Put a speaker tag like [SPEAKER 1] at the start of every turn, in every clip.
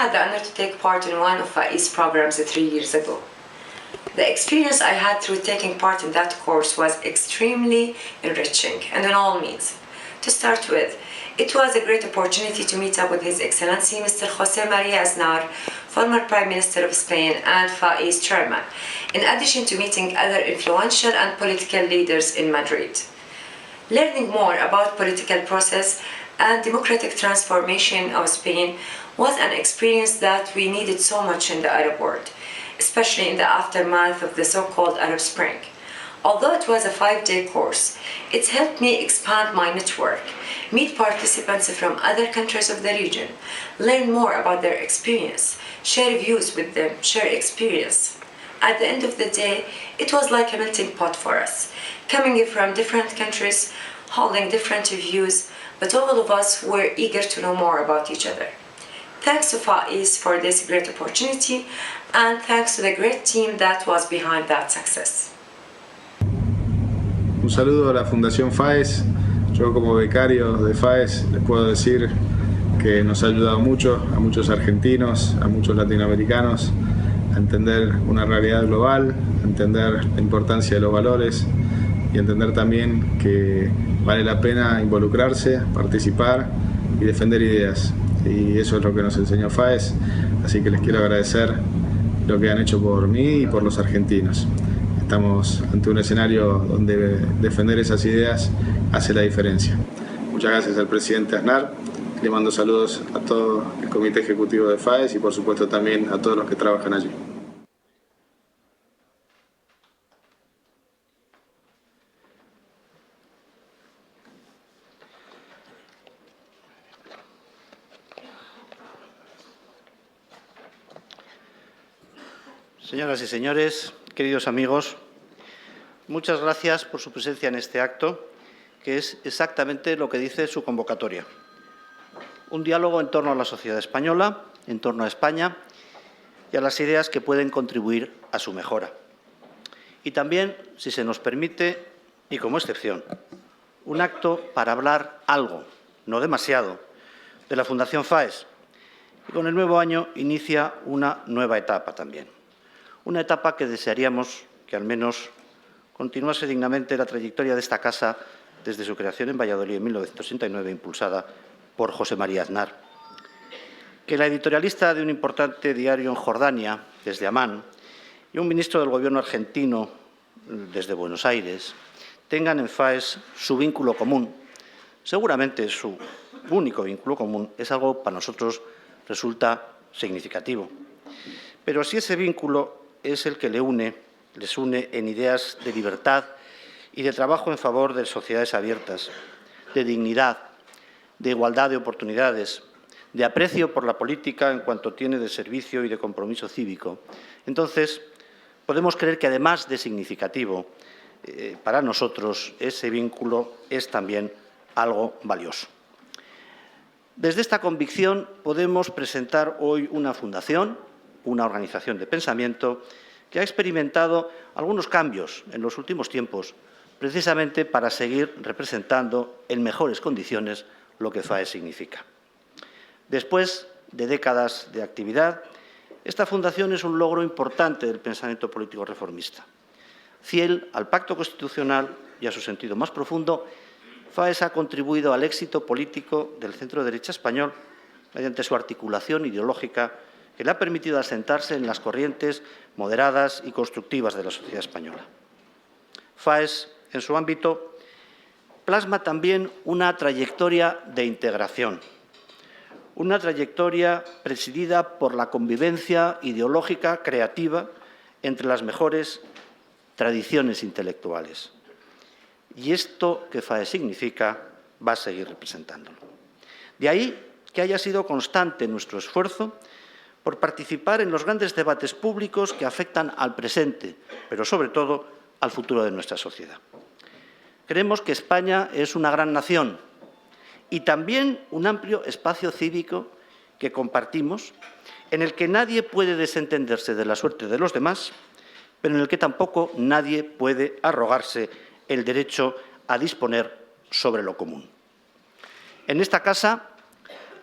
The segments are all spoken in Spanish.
[SPEAKER 1] had the honor to take part in one of FAI's programs 3 years ago. The experience I had through taking part in that course was extremely enriching, and in all means. To start with, it was a great opportunity to meet up with His Excellency Mr. José María Aznar, former Prime Minister of Spain and FAI's chairman, in addition to meeting other influential and political leaders in Madrid. Learning more about political process and democratic transformation of Spain was an experience that we needed so much in the Arab world, especially in the aftermath of the so-called Arab Spring. Although it was a 5-day course, it helped me expand my network, meet participants from other countries of the region, learn more about their experience, share views with them, share experience. At the end of the day, it was like a melting pot for us, coming from different countries, holding different views, but all of us were eager to know more about each other. Thanks to FAIS for this great opportunity, and thanks to the great team that was behind that success.
[SPEAKER 2] Un saludo a la Fundación FAES. Yo como becario de FAES les puedo decir que nos ha ayudado mucho a muchos argentinos, a muchos latinoamericanos a entender una realidad global, a entender la importancia de los valores y a entender también que vale la pena involucrarse, participar y defender ideas. Y eso es lo que nos enseñó FAES, así que les quiero agradecer lo que han hecho por mí y por los argentinos. Estamos ante un escenario donde defender esas ideas hace la diferencia. Muchas gracias al presidente Aznar, le mando saludos a todo el comité ejecutivo de FAES y por supuesto también a todos los que trabajan allí.
[SPEAKER 3] Señoras y señores, queridos amigos, muchas gracias por su presencia en este acto, que es exactamente lo que dice su convocatoria. Un diálogo en torno a la sociedad española, en torno a España y a las ideas que pueden contribuir a su mejora. Y también, si se nos permite, y como excepción, un acto para hablar algo, no demasiado, de la Fundación FAES. Y con el nuevo año inicia una nueva etapa también. Una etapa que desearíamos que al menos continuase dignamente la trayectoria de esta casa desde su creación en Valladolid en 1969, impulsada por José María Aznar. Que la editorialista de un importante diario en Jordania, desde Amán, y un ministro del Gobierno argentino, desde Buenos Aires, tengan en FAES su vínculo común. Seguramente su único vínculo común es algo para nosotros resulta significativo. Pero si ese vínculo es el que les une en ideas de libertad y de trabajo en favor de sociedades abiertas, de dignidad, de igualdad de oportunidades, de aprecio por la política en cuanto tiene de servicio y de compromiso cívico. Entonces, podemos creer que además de significativo, para nosotros ese vínculo es también algo valioso. Desde esta convicción podemos presentar hoy una fundación, una organización de pensamiento que ha experimentado algunos cambios en los últimos tiempos, precisamente para seguir representando en mejores condiciones lo que FAES significa. Después de décadas de actividad, esta fundación es un logro importante del pensamiento político reformista. Fiel al pacto constitucional y a su sentido más profundo, FAES ha contribuido al éxito político del centro-derecha español mediante su articulación ideológica que le ha permitido asentarse en las corrientes moderadas y constructivas de la sociedad española. FAES, en su ámbito, plasma también una trayectoria de integración, una trayectoria presidida por la convivencia ideológica creativa entre las mejores tradiciones intelectuales. Y esto que FAES significa va a seguir representándolo. De ahí que haya sido constante nuestro esfuerzo por participar en los grandes debates públicos que afectan al presente, pero sobre todo al futuro de nuestra sociedad. Creemos que España es una gran nación y también un amplio espacio cívico que compartimos, en el que nadie puede desentenderse de la suerte de los demás, pero en el que tampoco nadie puede arrogarse el derecho a disponer sobre lo común. En esta casa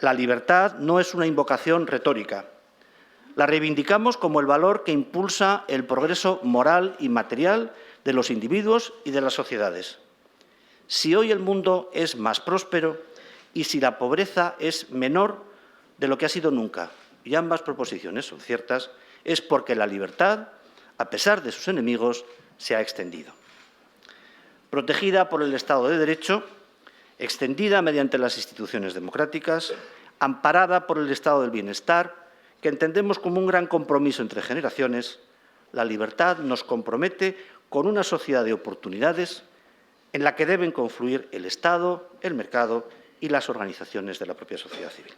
[SPEAKER 3] la libertad no es una invocación retórica. La reivindicamos como el valor que impulsa el progreso moral y material de los individuos y de las sociedades. Si hoy el mundo es más próspero y si la pobreza es menor de lo que ha sido nunca, y ambas proposiciones son ciertas, es porque la libertad, a pesar de sus enemigos, se ha extendido. Protegida por el Estado de Derecho, extendida mediante las instituciones democráticas, amparada por el Estado del Bienestar, que entendemos como un gran compromiso entre generaciones, la libertad nos compromete con una sociedad de oportunidades en la que deben confluir el Estado, el mercado y las organizaciones de la propia sociedad civil.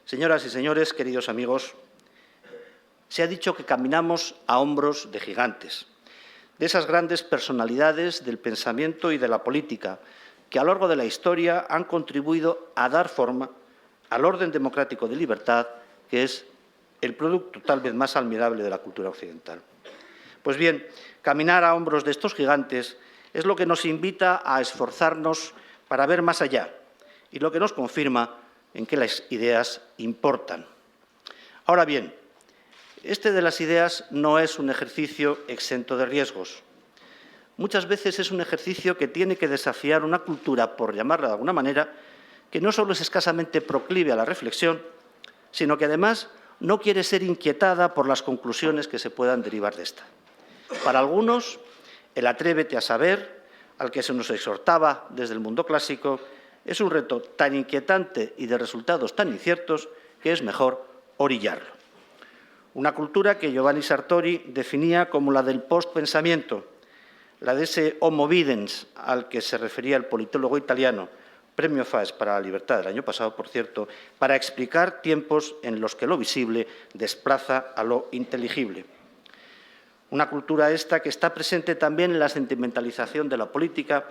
[SPEAKER 3] Señoras y señores, queridos amigos, se ha dicho que caminamos a hombros de gigantes, de esas grandes personalidades del pensamiento y de la política que a lo largo de la historia han contribuido a dar forma al orden democrático de libertad, que es el producto tal vez más admirable de la cultura occidental. Pues bien, caminar a hombros de estos gigantes es lo que nos invita a esforzarnos para ver más allá y lo que nos confirma en que las ideas importan. Ahora bien, este de las ideas no es un ejercicio exento de riesgos. Muchas veces es un ejercicio que tiene que desafiar una cultura, por llamarla de alguna manera, que no solo es escasamente proclive a la reflexión, sino que además no quiere ser inquietada por las conclusiones que se puedan derivar de esta. Para algunos, el atrévete a saber, al que se nos exhortaba desde el mundo clásico, es un reto tan inquietante y de resultados tan inciertos que es mejor orillarlo. Una cultura que Giovanni Sartori definía como la del post-pensamiento, la de ese homo videns al que se refería el politólogo italiano, Premio Faes para la Libertad del año pasado, por cierto, para explicar tiempos en los que lo visible desplaza a lo inteligible. Una cultura esta que está presente también en la sentimentalización de la política,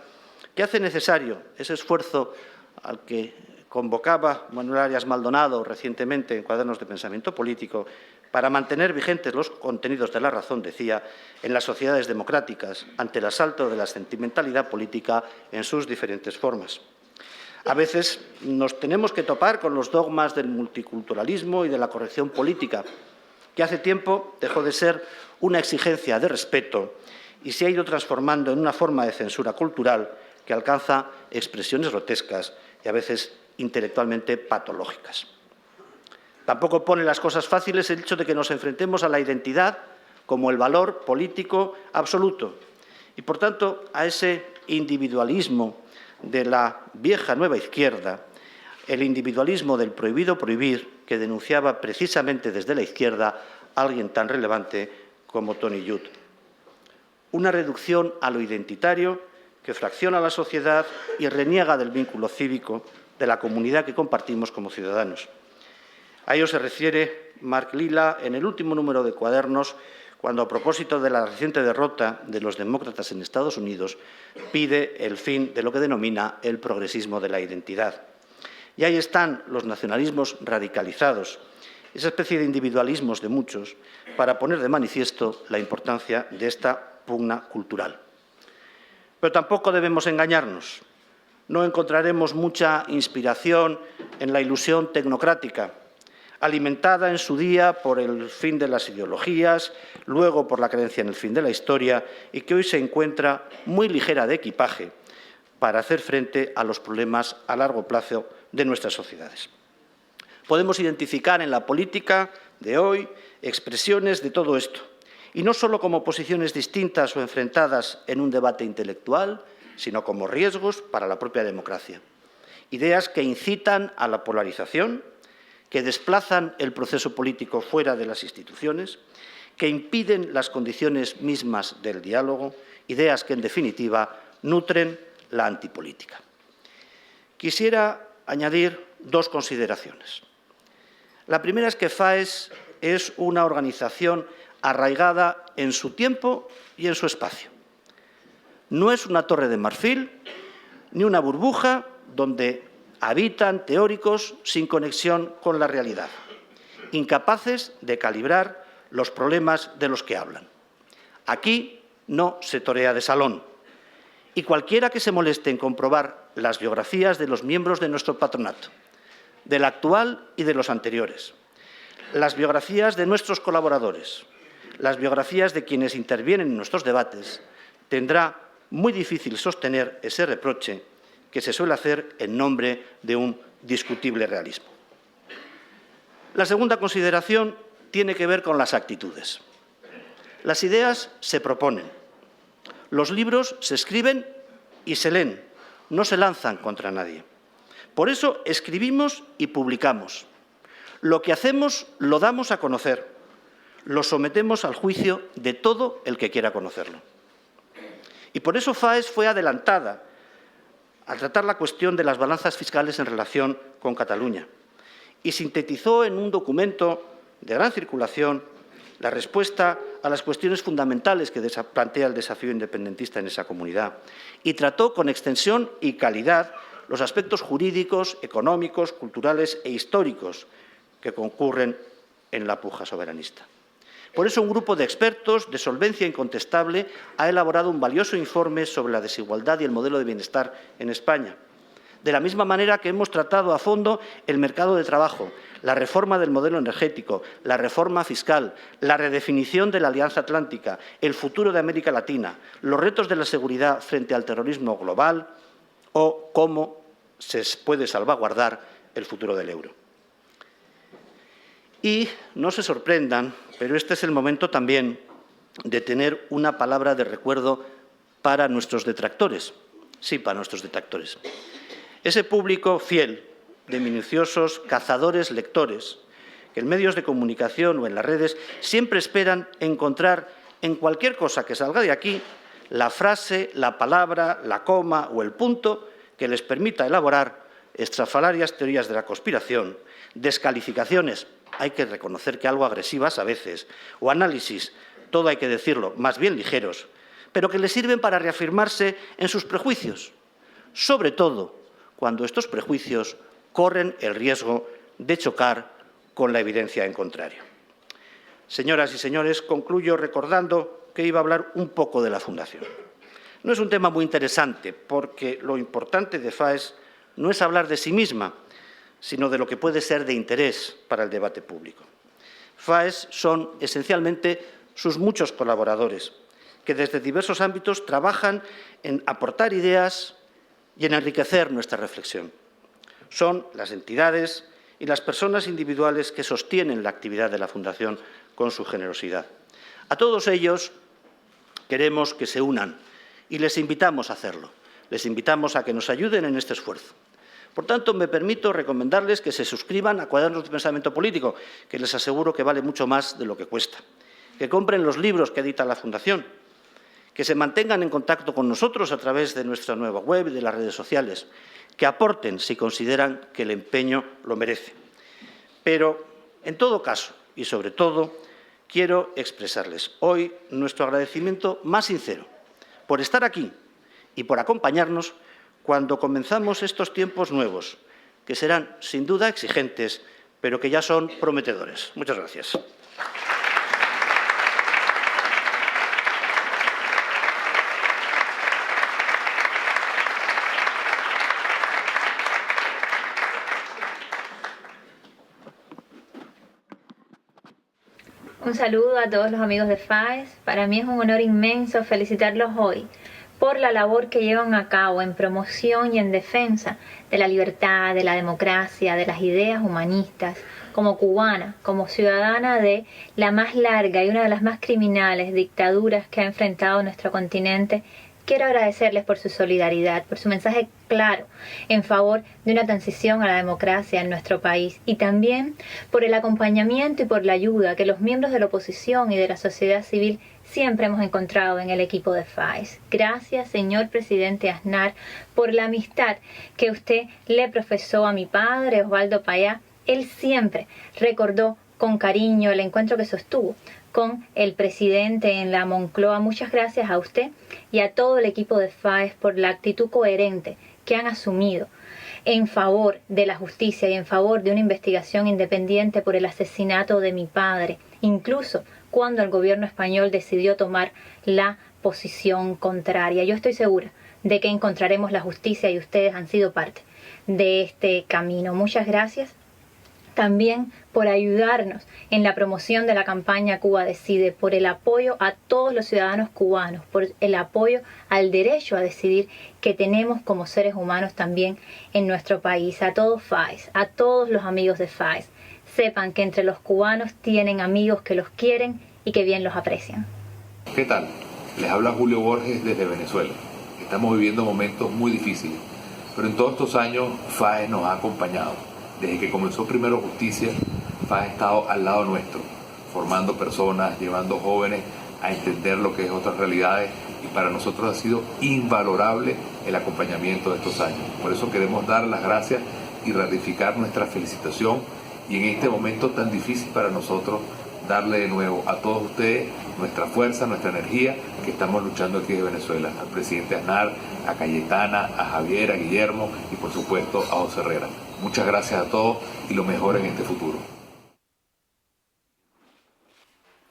[SPEAKER 3] que hace necesario ese esfuerzo al que convocaba Manuel Arias Maldonado recientemente en Cuadernos de Pensamiento Político, para mantener vigentes los contenidos de la razón, decía, en las sociedades democráticas, ante el asalto de la sentimentalidad política en sus diferentes formas. A veces nos tenemos que topar con los dogmas del multiculturalismo y de la corrección política, que hace tiempo dejó de ser una exigencia de respeto y se ha ido transformando en una forma de censura cultural que alcanza expresiones grotescas y a veces intelectualmente patológicas. Tampoco pone las cosas fáciles el hecho de que nos enfrentemos a la identidad como el valor político absoluto y, por tanto, a ese individualismo de la vieja nueva izquierda, el individualismo del prohibido prohibir que denunciaba precisamente desde la izquierda alguien tan relevante como Tony Judt. Una reducción a lo identitario que fracciona la sociedad y reniega del vínculo cívico de la comunidad que compartimos como ciudadanos. A ello se refiere Mark Lilla en el último número de Cuadernos, cuando, a propósito de la reciente derrota de los demócratas en Estados Unidos, pide el fin de lo que denomina el progresismo de la identidad. Y ahí están los nacionalismos radicalizados, esa especie de individualismos de muchos, para poner de manifiesto la importancia de esta pugna cultural. Pero tampoco debemos engañarnos. No encontraremos mucha inspiración en la ilusión tecnocrática, alimentada en su día por el fin de las ideologías, luego por la creencia en el fin de la historia y que hoy se encuentra muy ligera de equipaje para hacer frente a los problemas a largo plazo de nuestras sociedades. Podemos identificar en la política de hoy expresiones de todo esto, y no solo como posiciones distintas o enfrentadas en un debate intelectual, sino como riesgos para la propia democracia. Ideas que incitan a la polarización, que desplazan el proceso político fuera de las instituciones, que impiden las condiciones mismas del diálogo, ideas que, en definitiva, nutren la antipolítica. Quisiera añadir dos consideraciones. La primera es que FAES es una organización arraigada en su tiempo y en su espacio. No es una torre de marfil ni una burbuja donde habitan teóricos sin conexión con la realidad, incapaces de calibrar los problemas de los que hablan. Aquí no se torea de salón, y cualquiera que se moleste en comprobar las biografías de los miembros de nuestro patronato, del actual y de los anteriores, las biografías de nuestros colaboradores, las biografías de quienes intervienen en nuestros debates, tendrá muy difícil sostener ese reproche que se suele hacer en nombre de un discutible realismo. La segunda consideración tiene que ver con las actitudes. Las ideas se proponen, los libros se escriben y se leen, no se lanzan contra nadie. Por eso escribimos y publicamos. Lo que hacemos lo damos a conocer, lo sometemos al juicio de todo el que quiera conocerlo. Y por eso FAES fue adelantada a tratar la cuestión de las balanzas fiscales en relación con Cataluña y sintetizó en un documento de gran circulación la respuesta a las cuestiones fundamentales que plantea el desafío independentista en esa comunidad y trató con extensión y calidad los aspectos jurídicos, económicos, culturales e históricos que concurren en la puja soberanista. Por eso, un grupo de expertos de solvencia incontestable ha elaborado un valioso informe sobre la desigualdad y el modelo de bienestar en España. De la misma manera que hemos tratado a fondo el mercado de trabajo, la reforma del modelo energético, la reforma fiscal, la redefinición de la Alianza Atlántica, el futuro de América Latina, los retos de la seguridad frente al terrorismo global o cómo se puede salvaguardar el futuro del euro. Y no se sorprendan, pero este es el momento también de tener una palabra de recuerdo para nuestros detractores. Sí, para nuestros detractores. Ese público fiel de minuciosos cazadores lectores que en medios de comunicación o en las redes siempre esperan encontrar en cualquier cosa que salga de aquí la frase, la palabra, la coma o el punto que les permita elaborar estrafalarias teorías de la conspiración, descalificaciones, hay que reconocer que algo agresivas a veces, o análisis, todo hay que decirlo, más bien ligeros, pero que les sirven para reafirmarse en sus prejuicios, sobre todo cuando estos prejuicios corren el riesgo de chocar con la evidencia en contrario. Señoras y señores, concluyo recordando que iba a hablar un poco de la Fundación. No es un tema muy interesante, porque lo importante de FAES no es hablar de sí misma, sino de lo que puede ser de interés para el debate público. FAES son esencialmente sus muchos colaboradores, que desde diversos ámbitos trabajan en aportar ideas y en enriquecer nuestra reflexión. Son las entidades y las personas individuales que sostienen la actividad de la Fundación con su generosidad. A todos ellos queremos que se unan y les invitamos a hacerlo. Les invitamos a que nos ayuden en este esfuerzo. Por tanto, me permito recomendarles que se suscriban a Cuadernos de Pensamiento Político, que les aseguro que vale mucho más de lo que cuesta, que compren los libros que edita la Fundación, que se mantengan en contacto con nosotros a través de nuestra nueva web y de las redes sociales, que aporten si consideran que el empeño lo merece. Pero, en todo caso, y sobre todo, quiero expresarles hoy nuestro agradecimiento más sincero por estar aquí y por acompañarnos cuando comenzamos estos tiempos nuevos, que serán sin duda exigentes, pero que ya son prometedores. Muchas gracias.
[SPEAKER 4] Un saludo a todos los amigos de FAES. Para mí es un honor inmenso felicitarlos hoy por la labor que llevan a cabo en promoción y en defensa de la libertad, de la democracia, de las ideas humanistas, como cubana, como ciudadana de la más larga y una de las más criminales dictaduras que ha enfrentado nuestro continente. Quiero agradecerles por su solidaridad, por su mensaje claro en favor de una transición a la democracia en nuestro país y también por el acompañamiento y por la ayuda que los miembros de la oposición y de la sociedad civil siempre hemos encontrado en el equipo de FAES. Gracias, señor presidente Aznar, por la amistad que usted le profesó a mi padre, Osvaldo Payá. Él siempre recordó con cariño el encuentro que sostuvo con el presidente en la Moncloa. Muchas gracias a usted y a todo el equipo de FAES por la actitud coherente que han asumido en favor de la justicia y en favor de una investigación independiente por el asesinato de mi padre, incluso cuando el gobierno español decidió tomar la posición contraria. Yo estoy segura de que encontraremos la justicia y ustedes han sido parte de este camino. Muchas gracias también por ayudarnos en la promoción de la campaña Cuba Decide, por el apoyo a todos los ciudadanos cubanos, por el apoyo al derecho a decidir que tenemos como seres humanos también en nuestro país. A todos FAES, a todos los amigos de FAES, sepan que entre los cubanos tienen amigos que los quieren y que bien los aprecian.
[SPEAKER 5] ¿Qué tal? Les habla Julio Borges desde Venezuela. Estamos viviendo momentos muy difíciles, pero en todos estos años FAES nos ha acompañado. Desde que comenzó Primero Justicia, FAES ha estado al lado nuestro, formando personas, llevando jóvenes a entender lo que es otras realidades, y para nosotros ha sido invalorable el acompañamiento de estos años. Por eso queremos dar las gracias y ratificar nuestra felicitación, y en este momento tan difícil para nosotros darle de nuevo a todos ustedes nuestra fuerza, nuestra energía que estamos luchando aquí de Venezuela, al presidente Aznar, a Cayetana, a Javier, a Guillermo y por supuesto a José Herrera. Muchas gracias a todos y lo mejor en este futuro.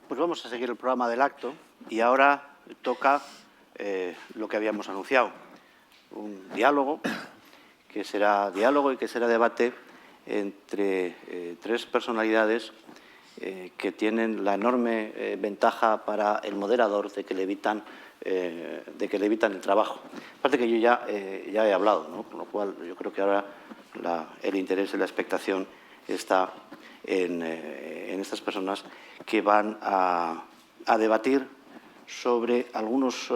[SPEAKER 3] Pues vamos a seguir el programa del acto y ahora toca lo que habíamos anunciado, un diálogo que será diálogo y que será debate entre tres personalidades que tienen la enorme ventaja para el moderador de que le evitan el trabajo. Aparte que yo ya he hablado, ¿no? Con lo cual yo creo que ahora el interés y la expectación está en estas personas que van a debatir sobre algunos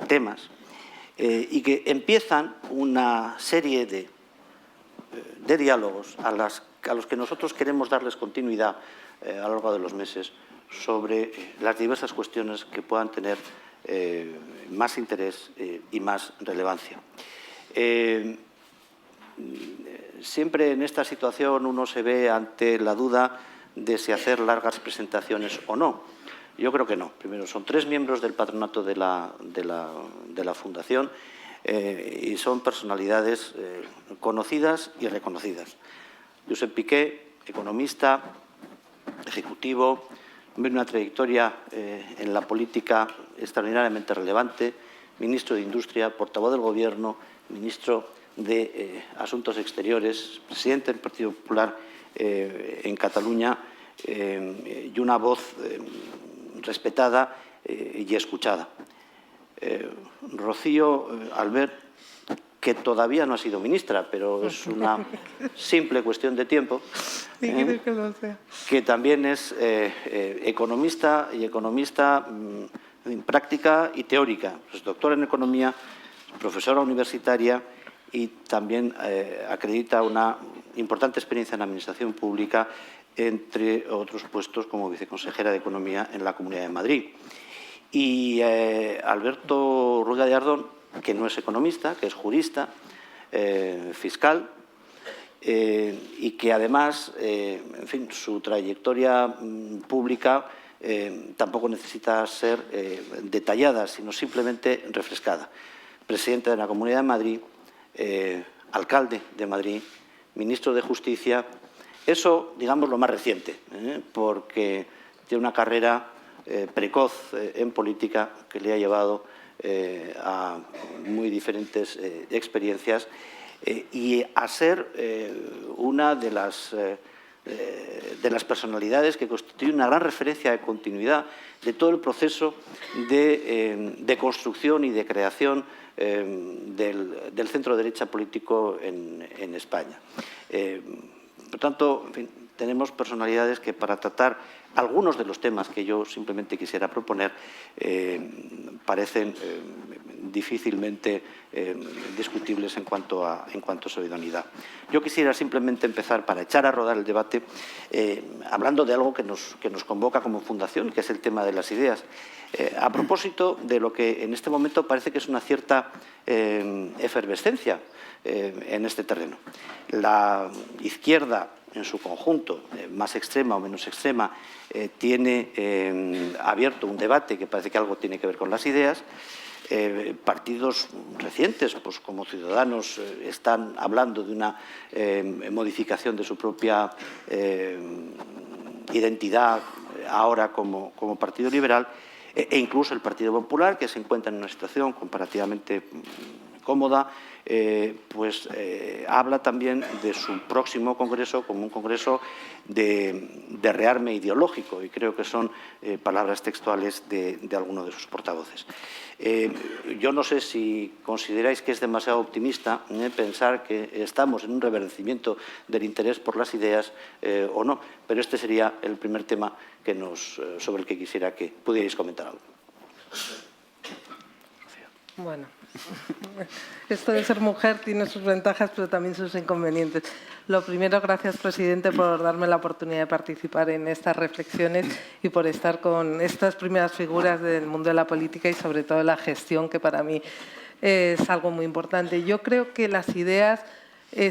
[SPEAKER 3] temas y que empiezan una serie de diálogos a los que nosotros queremos darles continuidad a lo largo de los meses sobre las diversas cuestiones que puedan tener más interés y más relevancia. Siempre en esta situación uno se ve ante la duda de si hacer largas presentaciones o no. Yo creo que no. Primero, son tres miembros del patronato de la Fundación y son personalidades conocidas y reconocidas. Josep Piqué, economista, ejecutivo, una trayectoria en la política extraordinariamente relevante, ministro de Industria, portavoz del Gobierno, ministro de Asuntos Exteriores, presidente del Partido Popular en Cataluña y una voz respetada y escuchada. Rocío Albert, que todavía no ha sido ministra, pero es una simple cuestión de tiempo, que también es economista y economista en práctica y teórica. Es doctora en economía, profesora universitaria y también acredita una importante experiencia en administración pública, entre otros puestos como viceconsejera de Economía en la Comunidad de Madrid. Y Alberto Ruiz Gallardón, que no es economista, que es jurista, fiscal, y que además, en fin, su trayectoria pública tampoco necesita ser detallada, sino simplemente refrescada. Presidente de la Comunidad de Madrid, alcalde de Madrid, ministro de Justicia. Eso, digamos, lo más reciente, porque tiene una carrera precoz en política que le ha llevado a muy diferentes experiencias y a ser una de las personalidades que constituye una gran referencia de continuidad de todo el proceso de construcción y de creación del centro derecha político en España. Por tanto, en fin, tenemos personalidades que para tratar algunos de los temas que yo simplemente quisiera proponer parecen difícilmente discutibles en cuanto a su idoneidad. Yo quisiera simplemente empezar, para echar a rodar el debate, hablando de algo que nos convoca como fundación, que es el tema de las ideas. A propósito de lo que en este momento parece que es una cierta efervescencia en este terreno. La izquierda, en su conjunto, más extrema o menos extrema, tiene abierto un debate que parece que algo tiene que ver con las ideas. Partidos recientes, pues como Ciudadanos, están hablando de una modificación de su propia identidad ahora como Partido Liberal, e incluso el Partido Popular, que se encuentra en una situación comparativamente cómoda, habla también de su próximo congreso como un congreso de rearme ideológico, y creo que son palabras textuales de alguno de sus portavoces. Yo no sé si consideráis que es demasiado optimista pensar que estamos en un reverdecimiento del interés por las ideas o no, pero este sería el primer tema sobre el que quisiera que pudierais comentar algo.
[SPEAKER 6] Bueno, esto de ser mujer tiene sus ventajas, pero también sus inconvenientes. Lo primero, gracias, presidente, por darme la oportunidad de participar en estas reflexiones y por estar con estas primeras figuras del mundo de la política y, sobre todo, la gestión, que para mí es algo muy importante. Yo creo que las ideas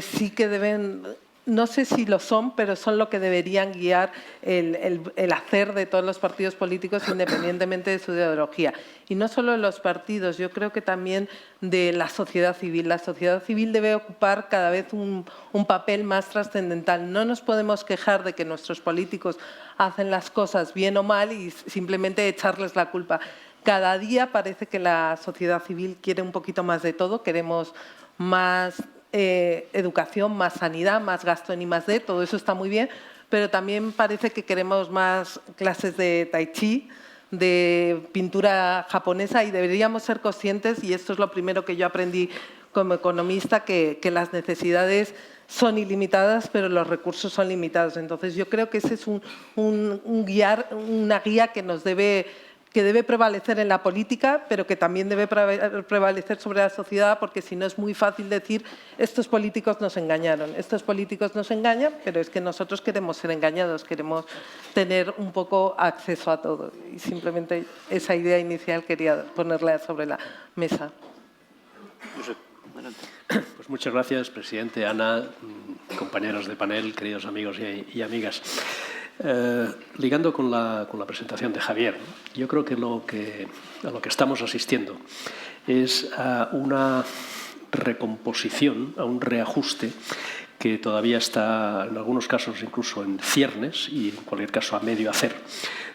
[SPEAKER 6] sí que deben... No sé si lo son, pero son lo que deberían guiar el hacer de todos los partidos políticos, independientemente de su ideología. Y no solo de los partidos, yo creo que también de la sociedad civil. La sociedad civil debe ocupar cada vez un papel más trascendental. No nos podemos quejar de que nuestros políticos hacen las cosas bien o mal y simplemente echarles la culpa. Cada día parece que la sociedad civil quiere un poquito más de todo, queremos más educación, más sanidad, más gasto en I+D, todo eso está muy bien, pero también parece que queremos más clases de tai chi, de pintura japonesa, y deberíamos ser conscientes, y esto es lo primero que yo aprendí como economista, que las necesidades son ilimitadas, pero los recursos son limitados. Entonces, yo creo que ese es una guía que debe prevalecer en la política, pero que también debe prevalecer sobre la sociedad, porque si no es muy fácil decir estos políticos nos engañaron, estos políticos nos engañan, pero es que nosotros queremos ser engañados, queremos tener un poco acceso a todo. Y simplemente esa idea inicial quería ponerla sobre la mesa.
[SPEAKER 7] Pues muchas gracias, presidente, Ana, compañeros de panel, queridos amigos y amigas. Ligando con la presentación de Javier, yo creo que a lo que estamos asistiendo es a una recomposición, a un reajuste que todavía está, en algunos casos, incluso en ciernes y, en cualquier caso, a medio hacer,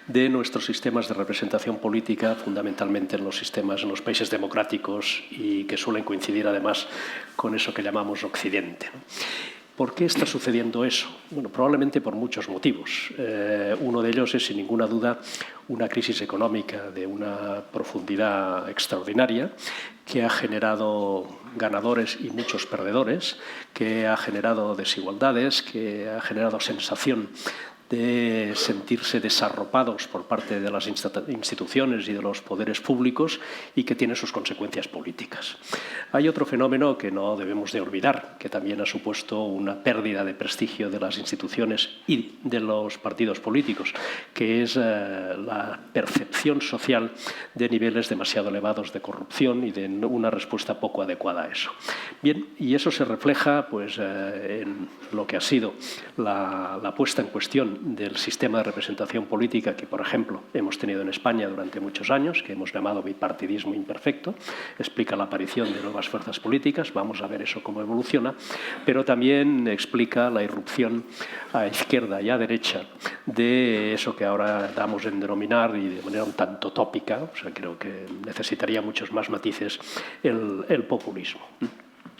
[SPEAKER 7] de nuestros sistemas de representación política, fundamentalmente en los países democráticos, y que suelen coincidir, además, con eso que llamamos Occidente. ¿Por qué está sucediendo eso? Bueno, probablemente por muchos motivos. Uno de ellos es, sin ninguna duda, una crisis económica de una profundidad extraordinaria que ha generado ganadores y muchos perdedores, que ha generado desigualdades, que ha generado sensación de sentirse desarropados por parte de las instituciones y de los poderes públicos, y que tiene sus consecuencias políticas. Hay otro fenómeno que no debemos de olvidar, que también ha supuesto una pérdida de prestigio de las instituciones y de los partidos políticos, que es la percepción social de niveles demasiado elevados de corrupción y de una respuesta poco adecuada a eso. Bien, y eso se refleja en lo que ha sido la puesta en cuestión del sistema de representación política que, por ejemplo, hemos tenido en España durante muchos años, que hemos llamado bipartidismo imperfecto. Explica la aparición de nuevas fuerzas políticas, vamos a ver eso cómo evoluciona, pero también explica la irrupción a izquierda y a derecha de eso que ahora damos en denominar, y de manera un tanto tópica, o sea, creo que necesitaría muchos más matices, el populismo.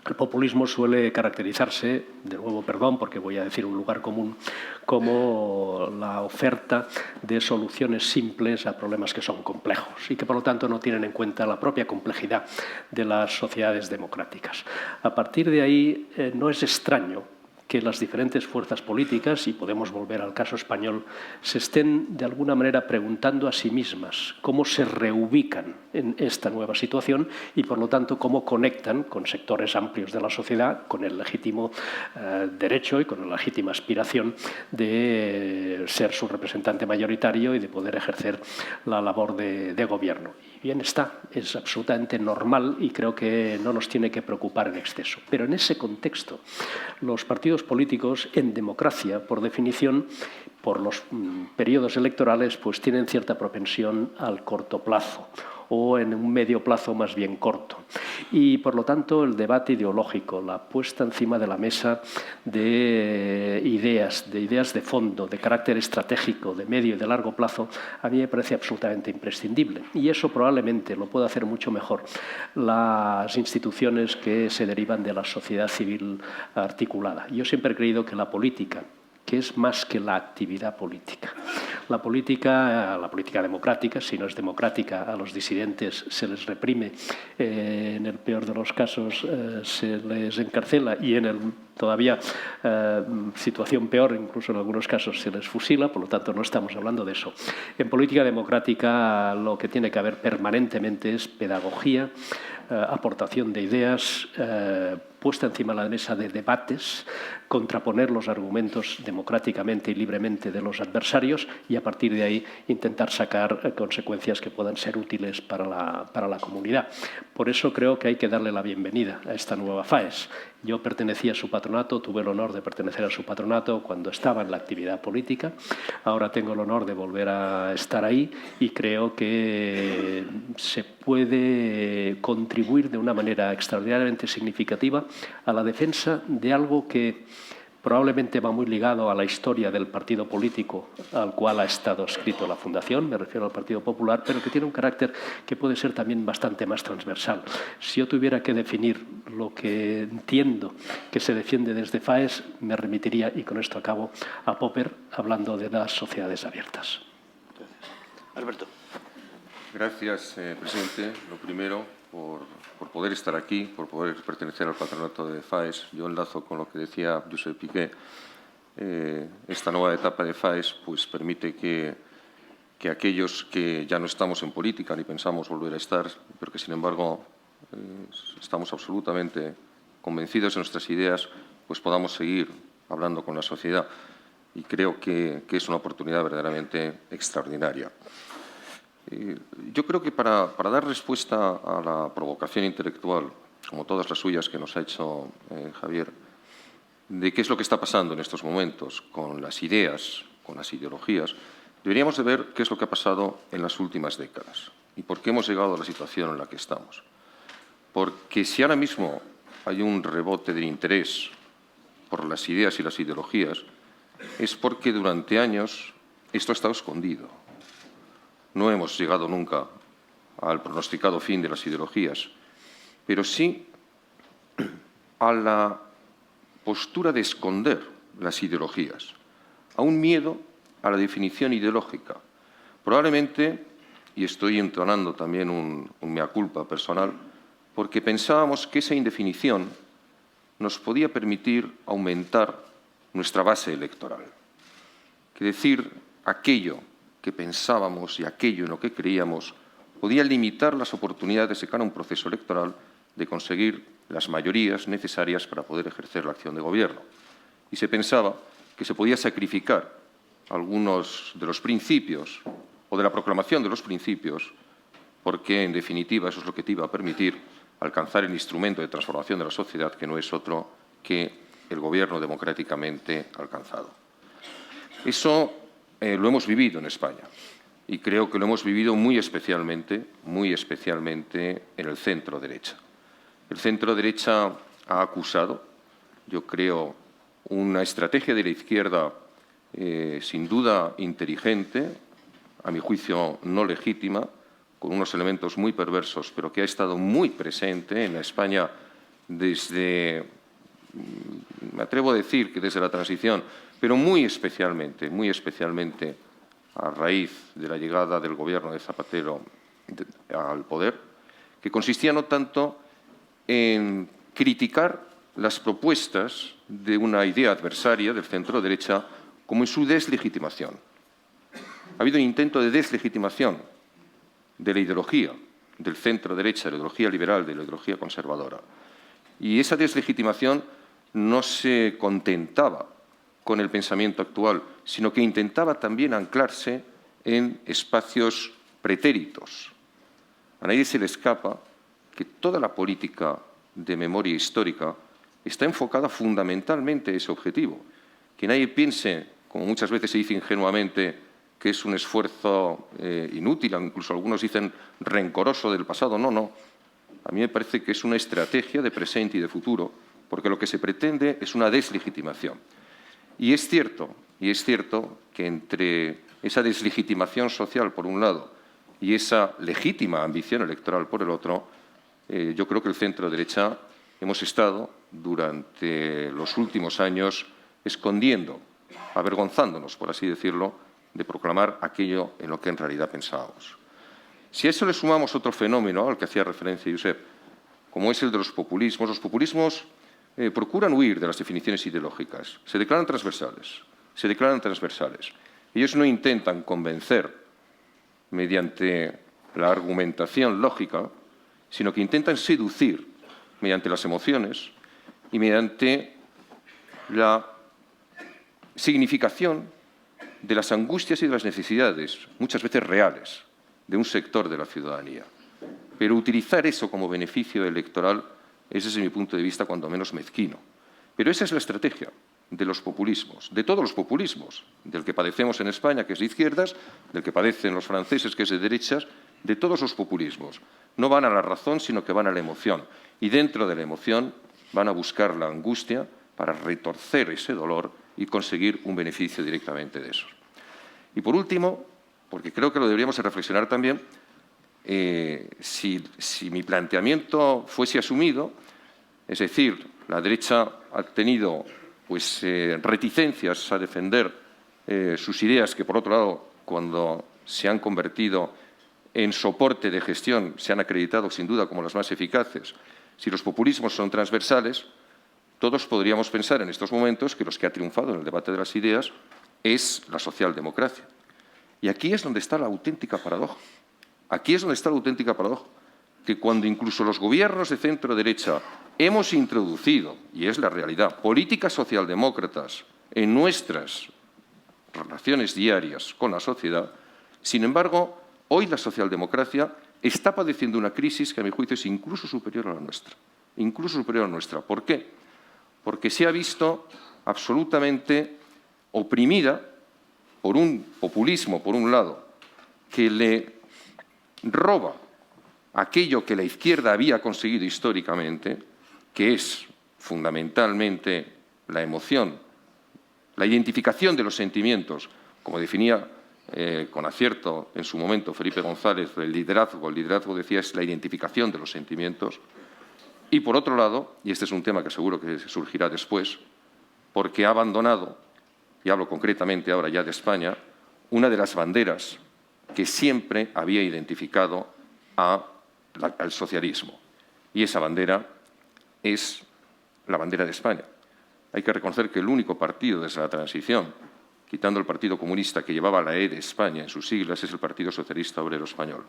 [SPEAKER 7] El populismo suele caracterizarse, de nuevo, perdón, porque voy a decir un lugar común, como la oferta de soluciones simples a problemas que son complejos y que, por lo tanto, no tienen en cuenta la propia complejidad de las sociedades democráticas. A partir de ahí, no es extraño que las diferentes fuerzas políticas, y podemos volver al caso español, se estén de alguna manera preguntando a sí mismas cómo se reubican en esta nueva situación y, por lo tanto, cómo conectan con sectores amplios de la sociedad, con el legítimo derecho y con la legítima aspiración de ser su representante mayoritario y de poder ejercer la labor de gobierno. Y bien está, es absolutamente normal y creo que no nos tiene que preocupar en exceso. Pero en ese contexto, los partidos políticos en democracia, por definición, por los periodos electorales, pues tienen cierta propensión al corto plazo o en un medio plazo más bien corto. Y, por lo tanto, el debate ideológico, la puesta encima de la mesa de ideas de fondo, de carácter estratégico, de medio y de largo plazo, a mí me parece absolutamente imprescindible. Y eso probablemente lo puede hacer mucho mejor las instituciones que se derivan de la sociedad civil articulada. Yo siempre he creído que la política, que es más que la actividad política. La política democrática, si no es democrática, a los disidentes se les reprime, en el peor de los casos se les encarcela y en el todavía situación peor, incluso en algunos casos se les fusila, por lo tanto no estamos hablando de eso. En política democrática lo que tiene que haber permanentemente es pedagogía, aportación de ideas, puesta encima de la mesa de debates, contraponer los argumentos democráticamente y libremente de los adversarios y a partir de ahí intentar sacar consecuencias que puedan ser útiles para la comunidad. Por eso creo que hay que darle la bienvenida a esta nueva FAES. Yo pertenecía a su patronato, tuve el honor de pertenecer a su patronato cuando estaba en la actividad política. Ahora tengo el honor de volver a estar ahí y creo que se puede contribuir de una manera extraordinariamente significativa a la defensa de algo que probablemente va muy ligado a la historia del partido político al cual ha estado escrito la Fundación, me refiero al Partido Popular, pero que tiene un carácter que puede ser también bastante más transversal. Si yo tuviera que definir lo que entiendo que se defiende desde FAES, me remitiría, y con esto acabo, a Popper, hablando de las sociedades abiertas.
[SPEAKER 3] Gracias. Alberto.
[SPEAKER 8] Gracias, presidente. Lo primero, por poder estar aquí, por poder pertenecer al patronato de FAES. Yo enlazo con lo que decía Josep Piqué. Esta nueva etapa de FAES pues, permite que aquellos que ya no estamos en política ni pensamos volver a estar, pero que, sin embargo, estamos absolutamente convencidos de nuestras ideas, pues podamos seguir hablando con la sociedad. Y creo que es una oportunidad verdaderamente extraordinaria. Yo creo que para dar respuesta a la provocación intelectual, como todas las suyas que nos ha hecho Javier, de qué es lo que está pasando en estos momentos con las ideas, con las ideologías, deberíamos de ver qué es lo que ha pasado en las últimas décadas y por qué hemos llegado a la situación en la que estamos. Porque si ahora mismo hay un rebote de interés por las ideas y las ideologías, es porque durante años esto ha estado escondido. No hemos llegado nunca al pronosticado fin de las ideologías, pero sí a la postura de esconder las ideologías, a un miedo a la definición ideológica. Probablemente, y estoy entonando también un mea culpa personal, porque pensábamos que esa indefinición nos podía permitir aumentar nuestra base electoral. Que decir aquello que pensábamos y aquello en lo que creíamos podía limitar las oportunidades de cara a un proceso electoral de conseguir las mayorías necesarias para poder ejercer la acción de gobierno. Y se pensaba que se podía sacrificar algunos de los principios o de la proclamación de los principios porque, en definitiva, eso es lo que te iba a permitir alcanzar el instrumento de transformación de la sociedad que no es otro que el gobierno democráticamente alcanzado. Eso lo hemos vivido en España y creo que lo hemos vivido muy especialmente en el centro-derecha. El centro-derecha ha acusado, yo creo, una estrategia de la izquierda sin duda inteligente, a mi juicio no legítima, con unos elementos muy perversos, pero que ha estado muy presente en la España desde, me atrevo a decir que desde la transición, pero muy especialmente a raíz de la llegada del gobierno de Zapatero al poder, que consistía no tanto en criticar las propuestas de una idea adversaria del centro-derecha como en su deslegitimación. Ha habido un intento de deslegitimación de la ideología del centro-derecha, de la ideología liberal, de la ideología conservadora. Y esa deslegitimación no se contentaba con el pensamiento actual, sino que intentaba también anclarse en espacios pretéritos. A nadie se le escapa que toda la política de memoria histórica está enfocada fundamentalmente a ese objetivo. Que nadie piense, como muchas veces se dice ingenuamente, que es un esfuerzo inútil, incluso algunos dicen rencoroso del pasado. No, no. A mí me parece que es una estrategia de presente y de futuro, porque lo que se pretende es una deslegitimación. Y es cierto que entre esa deslegitimación social, por un lado, y esa legítima ambición electoral, por el otro, yo creo que el centro-derecha hemos estado durante los últimos años escondiendo, avergonzándonos, por así decirlo, de proclamar aquello en lo que en realidad pensábamos. Si a eso le sumamos otro fenómeno al que hacía referencia Josep, como es el de los populismos procuran huir de las definiciones ideológicas, se declaran transversales. Ellos no intentan convencer mediante la argumentación lógica, sino que intentan seducir mediante las emociones y mediante la significación de las angustias y de las necesidades, muchas veces reales, de un sector de la ciudadanía. Pero utilizar eso como beneficio electoral es, desde mi punto de vista, cuando menos mezquino. Pero esa es la estrategia de los populismos, de todos los populismos, del que padecemos en España, que es de izquierdas, del que padecen los franceses, que es de derechas, de todos los populismos. No van a la razón, sino que van a la emoción. Y dentro de la emoción van a buscar la angustia para retorcer ese dolor y conseguir un beneficio directamente de eso. Y por último, porque creo que lo deberíamos reflexionar también, si mi planteamiento fuese asumido, es decir, la derecha ha tenido reticencias a defender sus ideas que, por otro lado, cuando se han convertido en soporte de gestión, se han acreditado sin duda como las más eficaces. Si los populismos son transversales, todos podríamos pensar en estos momentos que los que ha triunfado en el debate de las ideas es la socialdemocracia. Y aquí es donde está la auténtica paradoja. Que cuando incluso los gobiernos de centro-derecha hemos introducido, y es la realidad, políticas socialdemócratas en nuestras relaciones diarias con la sociedad, sin embargo, hoy la socialdemocracia está padeciendo una crisis que, a mi juicio, es incluso superior a la nuestra. ¿Por qué? Porque se ha visto absolutamente oprimida por un populismo, por un lado, que le roba aquello que la izquierda había conseguido históricamente, que es fundamentalmente la emoción, la identificación de los sentimientos, como definía con acierto en su momento Felipe González, el liderazgo decía es la identificación de los sentimientos, y por otro lado, y este es un tema que seguro que surgirá después, porque ha abandonado, y hablo concretamente ahora ya de España, una de las banderas que siempre había identificado al socialismo. Y esa bandera es la bandera de España. Hay que reconocer que el único partido desde la transición, quitando el Partido Comunista que llevaba la E de España en sus siglas, es el Partido Socialista Obrero Español.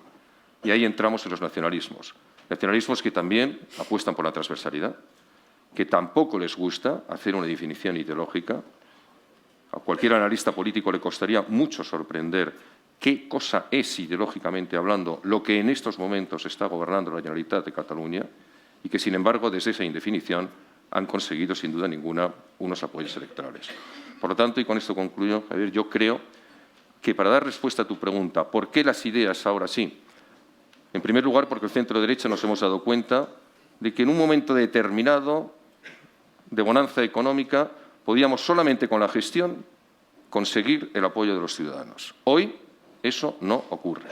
[SPEAKER 8] Y ahí entramos en los nacionalismos. Nacionalismos que también apuestan por la transversalidad, que tampoco les gusta hacer una definición ideológica. A cualquier analista político le costaría mucho sorprender qué cosa es, ideológicamente hablando, lo que en estos momentos está gobernando la Generalitat de Cataluña y que, sin embargo, desde esa indefinición han conseguido, sin duda ninguna, unos apoyos electorales. Por lo tanto, y con esto concluyo, Javier, yo creo que para dar respuesta a tu pregunta, ¿por qué las ideas ahora sí? En primer lugar, porque el centro-derecha nos hemos dado cuenta de que en un momento determinado de bonanza económica podíamos solamente con la gestión conseguir el apoyo de los ciudadanos. Hoy eso no ocurre.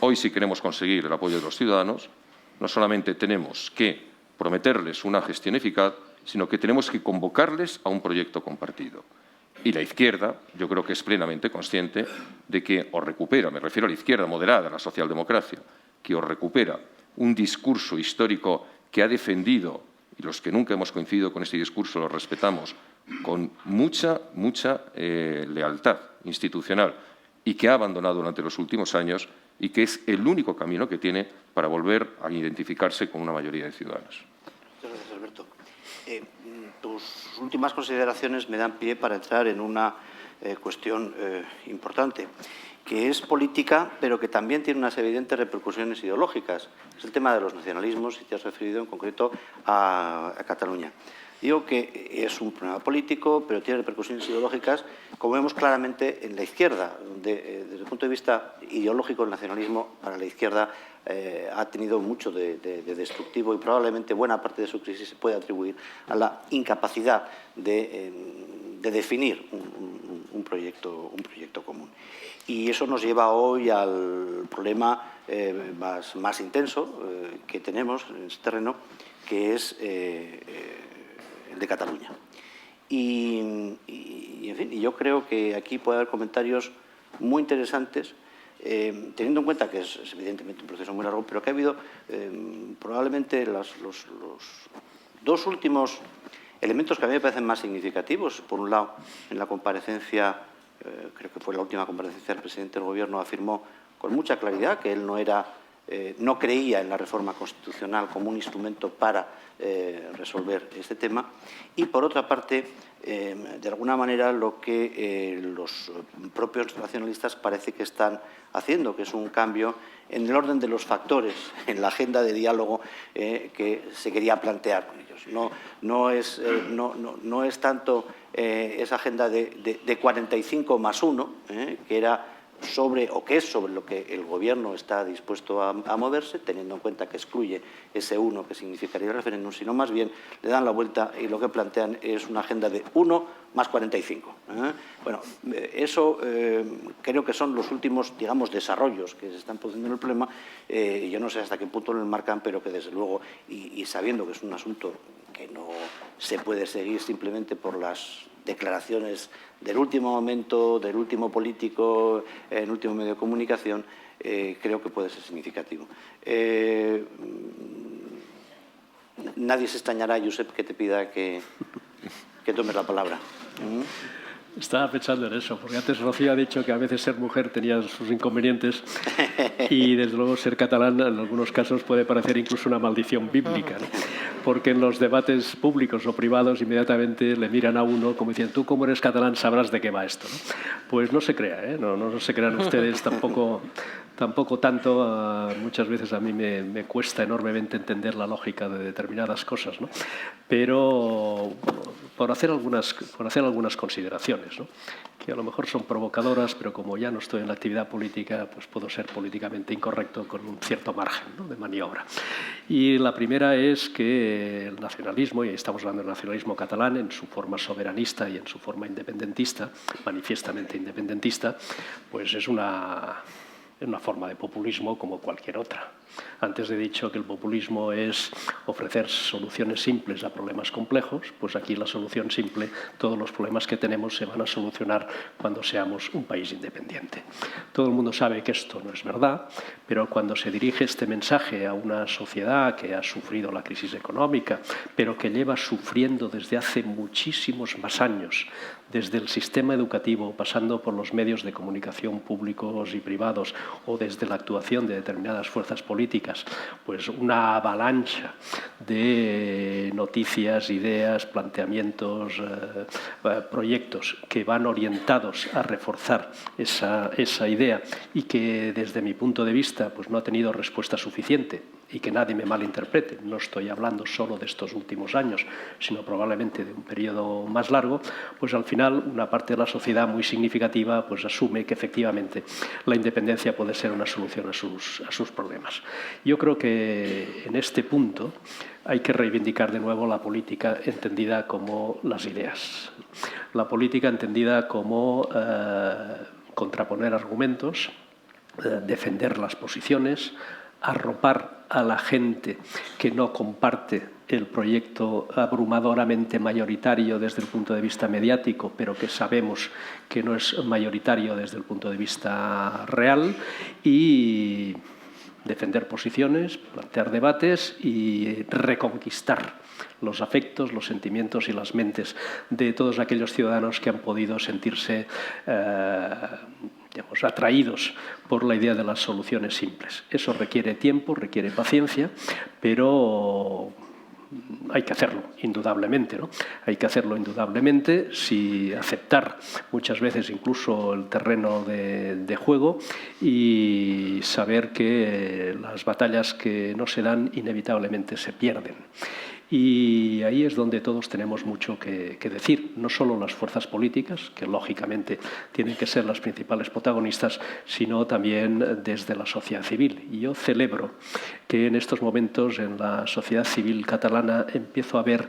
[SPEAKER 8] Hoy, si queremos conseguir el apoyo de los ciudadanos, no solamente tenemos que prometerles una gestión eficaz, sino que tenemos que convocarles a un proyecto compartido. Y la izquierda, yo creo que es plenamente consciente de que o recupera, me refiero a la izquierda moderada, a la socialdemocracia, que o recupera un discurso histórico que ha defendido, y los que nunca hemos coincidido con este discurso lo respetamos, con mucha lealtad institucional y que ha abandonado durante los últimos años y que es el único camino que tiene para volver a identificarse con una mayoría de ciudadanos.
[SPEAKER 3] Muchas gracias, Alberto. Tus últimas consideraciones me dan pie para entrar en una cuestión importante, que es política, pero que también tiene unas evidentes repercusiones ideológicas. Es el tema de los nacionalismos, y te has referido en concreto a Cataluña. Digo que es un problema político, pero tiene repercusiones ideológicas, como vemos claramente en la izquierda, donde desde el punto de vista ideológico el nacionalismo para la izquierda ha tenido mucho de destructivo y probablemente buena parte de su crisis se puede atribuir a la incapacidad de definir un proyecto común. Y eso nos lleva hoy al problema más intenso que tenemos en este terreno, que es el de Cataluña. En fin, yo creo que aquí puede haber comentarios muy interesantes, teniendo en cuenta que es evidentemente un proceso muy largo, pero que ha habido probablemente los dos últimos elementos que a mí me parecen más significativos. Por un lado, en la comparecencia, creo que fue la última comparecencia del presidente del Gobierno, afirmó con mucha claridad que él no creía en la reforma constitucional como un instrumento para resolver este tema. Y, por otra parte, de alguna manera lo que los propios nacionalistas parece que están haciendo, que es un cambio en el orden de los factores, en la agenda de diálogo que se quería plantear con ellos. No es tanto esa agenda de 45 más 1, que era que es sobre lo que el Gobierno está dispuesto a moverse, teniendo en cuenta que excluye ese 1 que significaría el referéndum, sino más bien le dan la vuelta y lo que plantean es una agenda de 1 más 45. Bueno, eso creo que son los últimos, digamos, desarrollos que se están produciendo en el problema. Yo no sé hasta qué punto lo enmarcan, pero que desde luego, y sabiendo que es un asunto que no se puede seguir simplemente por las declaraciones del último momento, del último político, en el último medio de comunicación, creo que puede ser significativo. Nadie se extrañará, Josep, que te pida que tomes la palabra.
[SPEAKER 7] Estaba pensando en eso, porque antes Rocío ha dicho que a veces ser mujer tenía sus inconvenientes y, desde luego, ser catalán en algunos casos puede parecer incluso una maldición bíblica, ¿no? Porque en los debates públicos o privados inmediatamente le miran a uno como diciendo, tú como eres catalán sabrás de qué va esto, ¿no? Pues no se crea, no se crean ustedes tampoco tanto. Muchas veces a mí me cuesta enormemente entender la lógica de determinadas cosas, ¿no? Pero por hacer algunas consideraciones, ¿no? Que a lo mejor son provocadoras, pero como ya no estoy en la actividad política, pues puedo ser políticamente incorrecto con un cierto margen, ¿no?, de maniobra. Y la primera es que el nacionalismo, y estamos hablando del nacionalismo catalán en su forma soberanista y en su forma independentista, manifiestamente independentista, pues es una forma de populismo como cualquier otra. Antes he dicho que el populismo es ofrecer soluciones simples a problemas complejos, pues aquí la solución simple, todos los problemas que tenemos se van a solucionar cuando seamos un país independiente. Todo el mundo sabe que esto no es verdad, pero cuando se dirige este mensaje a una sociedad que ha sufrido la crisis económica, pero que lleva sufriendo desde hace muchísimos más años, desde el sistema educativo, pasando por los medios de comunicación públicos y privados, o desde la actuación de determinadas fuerzas políticas, pues una avalancha de noticias, ideas, planteamientos, proyectos que van orientados a reforzar esa idea y que, desde mi punto de vista, pues no ha tenido respuesta suficiente. Y que nadie me malinterprete, no estoy hablando solo de estos últimos años, sino probablemente de un periodo más largo, pues al final una parte de la sociedad muy significativa pues asume que efectivamente la independencia puede ser una solución a sus problemas. Yo creo que en este punto hay que reivindicar de nuevo la política entendida como las ideas, la política entendida como contraponer argumentos, defender las posiciones, arropar a la gente que no comparte el proyecto abrumadoramente mayoritario desde el punto de vista mediático, pero que sabemos que no es mayoritario desde el punto de vista real, y defender posiciones, plantear debates y reconquistar los afectos, los sentimientos y las mentes de todos aquellos ciudadanos que han podido sentirse atraídos por la idea de las soluciones simples. Eso requiere tiempo, requiere paciencia, pero hay que hacerlo, indudablemente, ¿no? Hay que hacerlo indudablemente, sin aceptar muchas veces incluso el terreno de juego, y saber que las batallas que no se dan inevitablemente se pierden. Y ahí es donde todos tenemos mucho que decir, no solo las fuerzas políticas, que lógicamente tienen que ser las principales protagonistas, sino también desde la sociedad civil. Y yo celebro que en estos momentos en la sociedad civil catalana empiezo a ver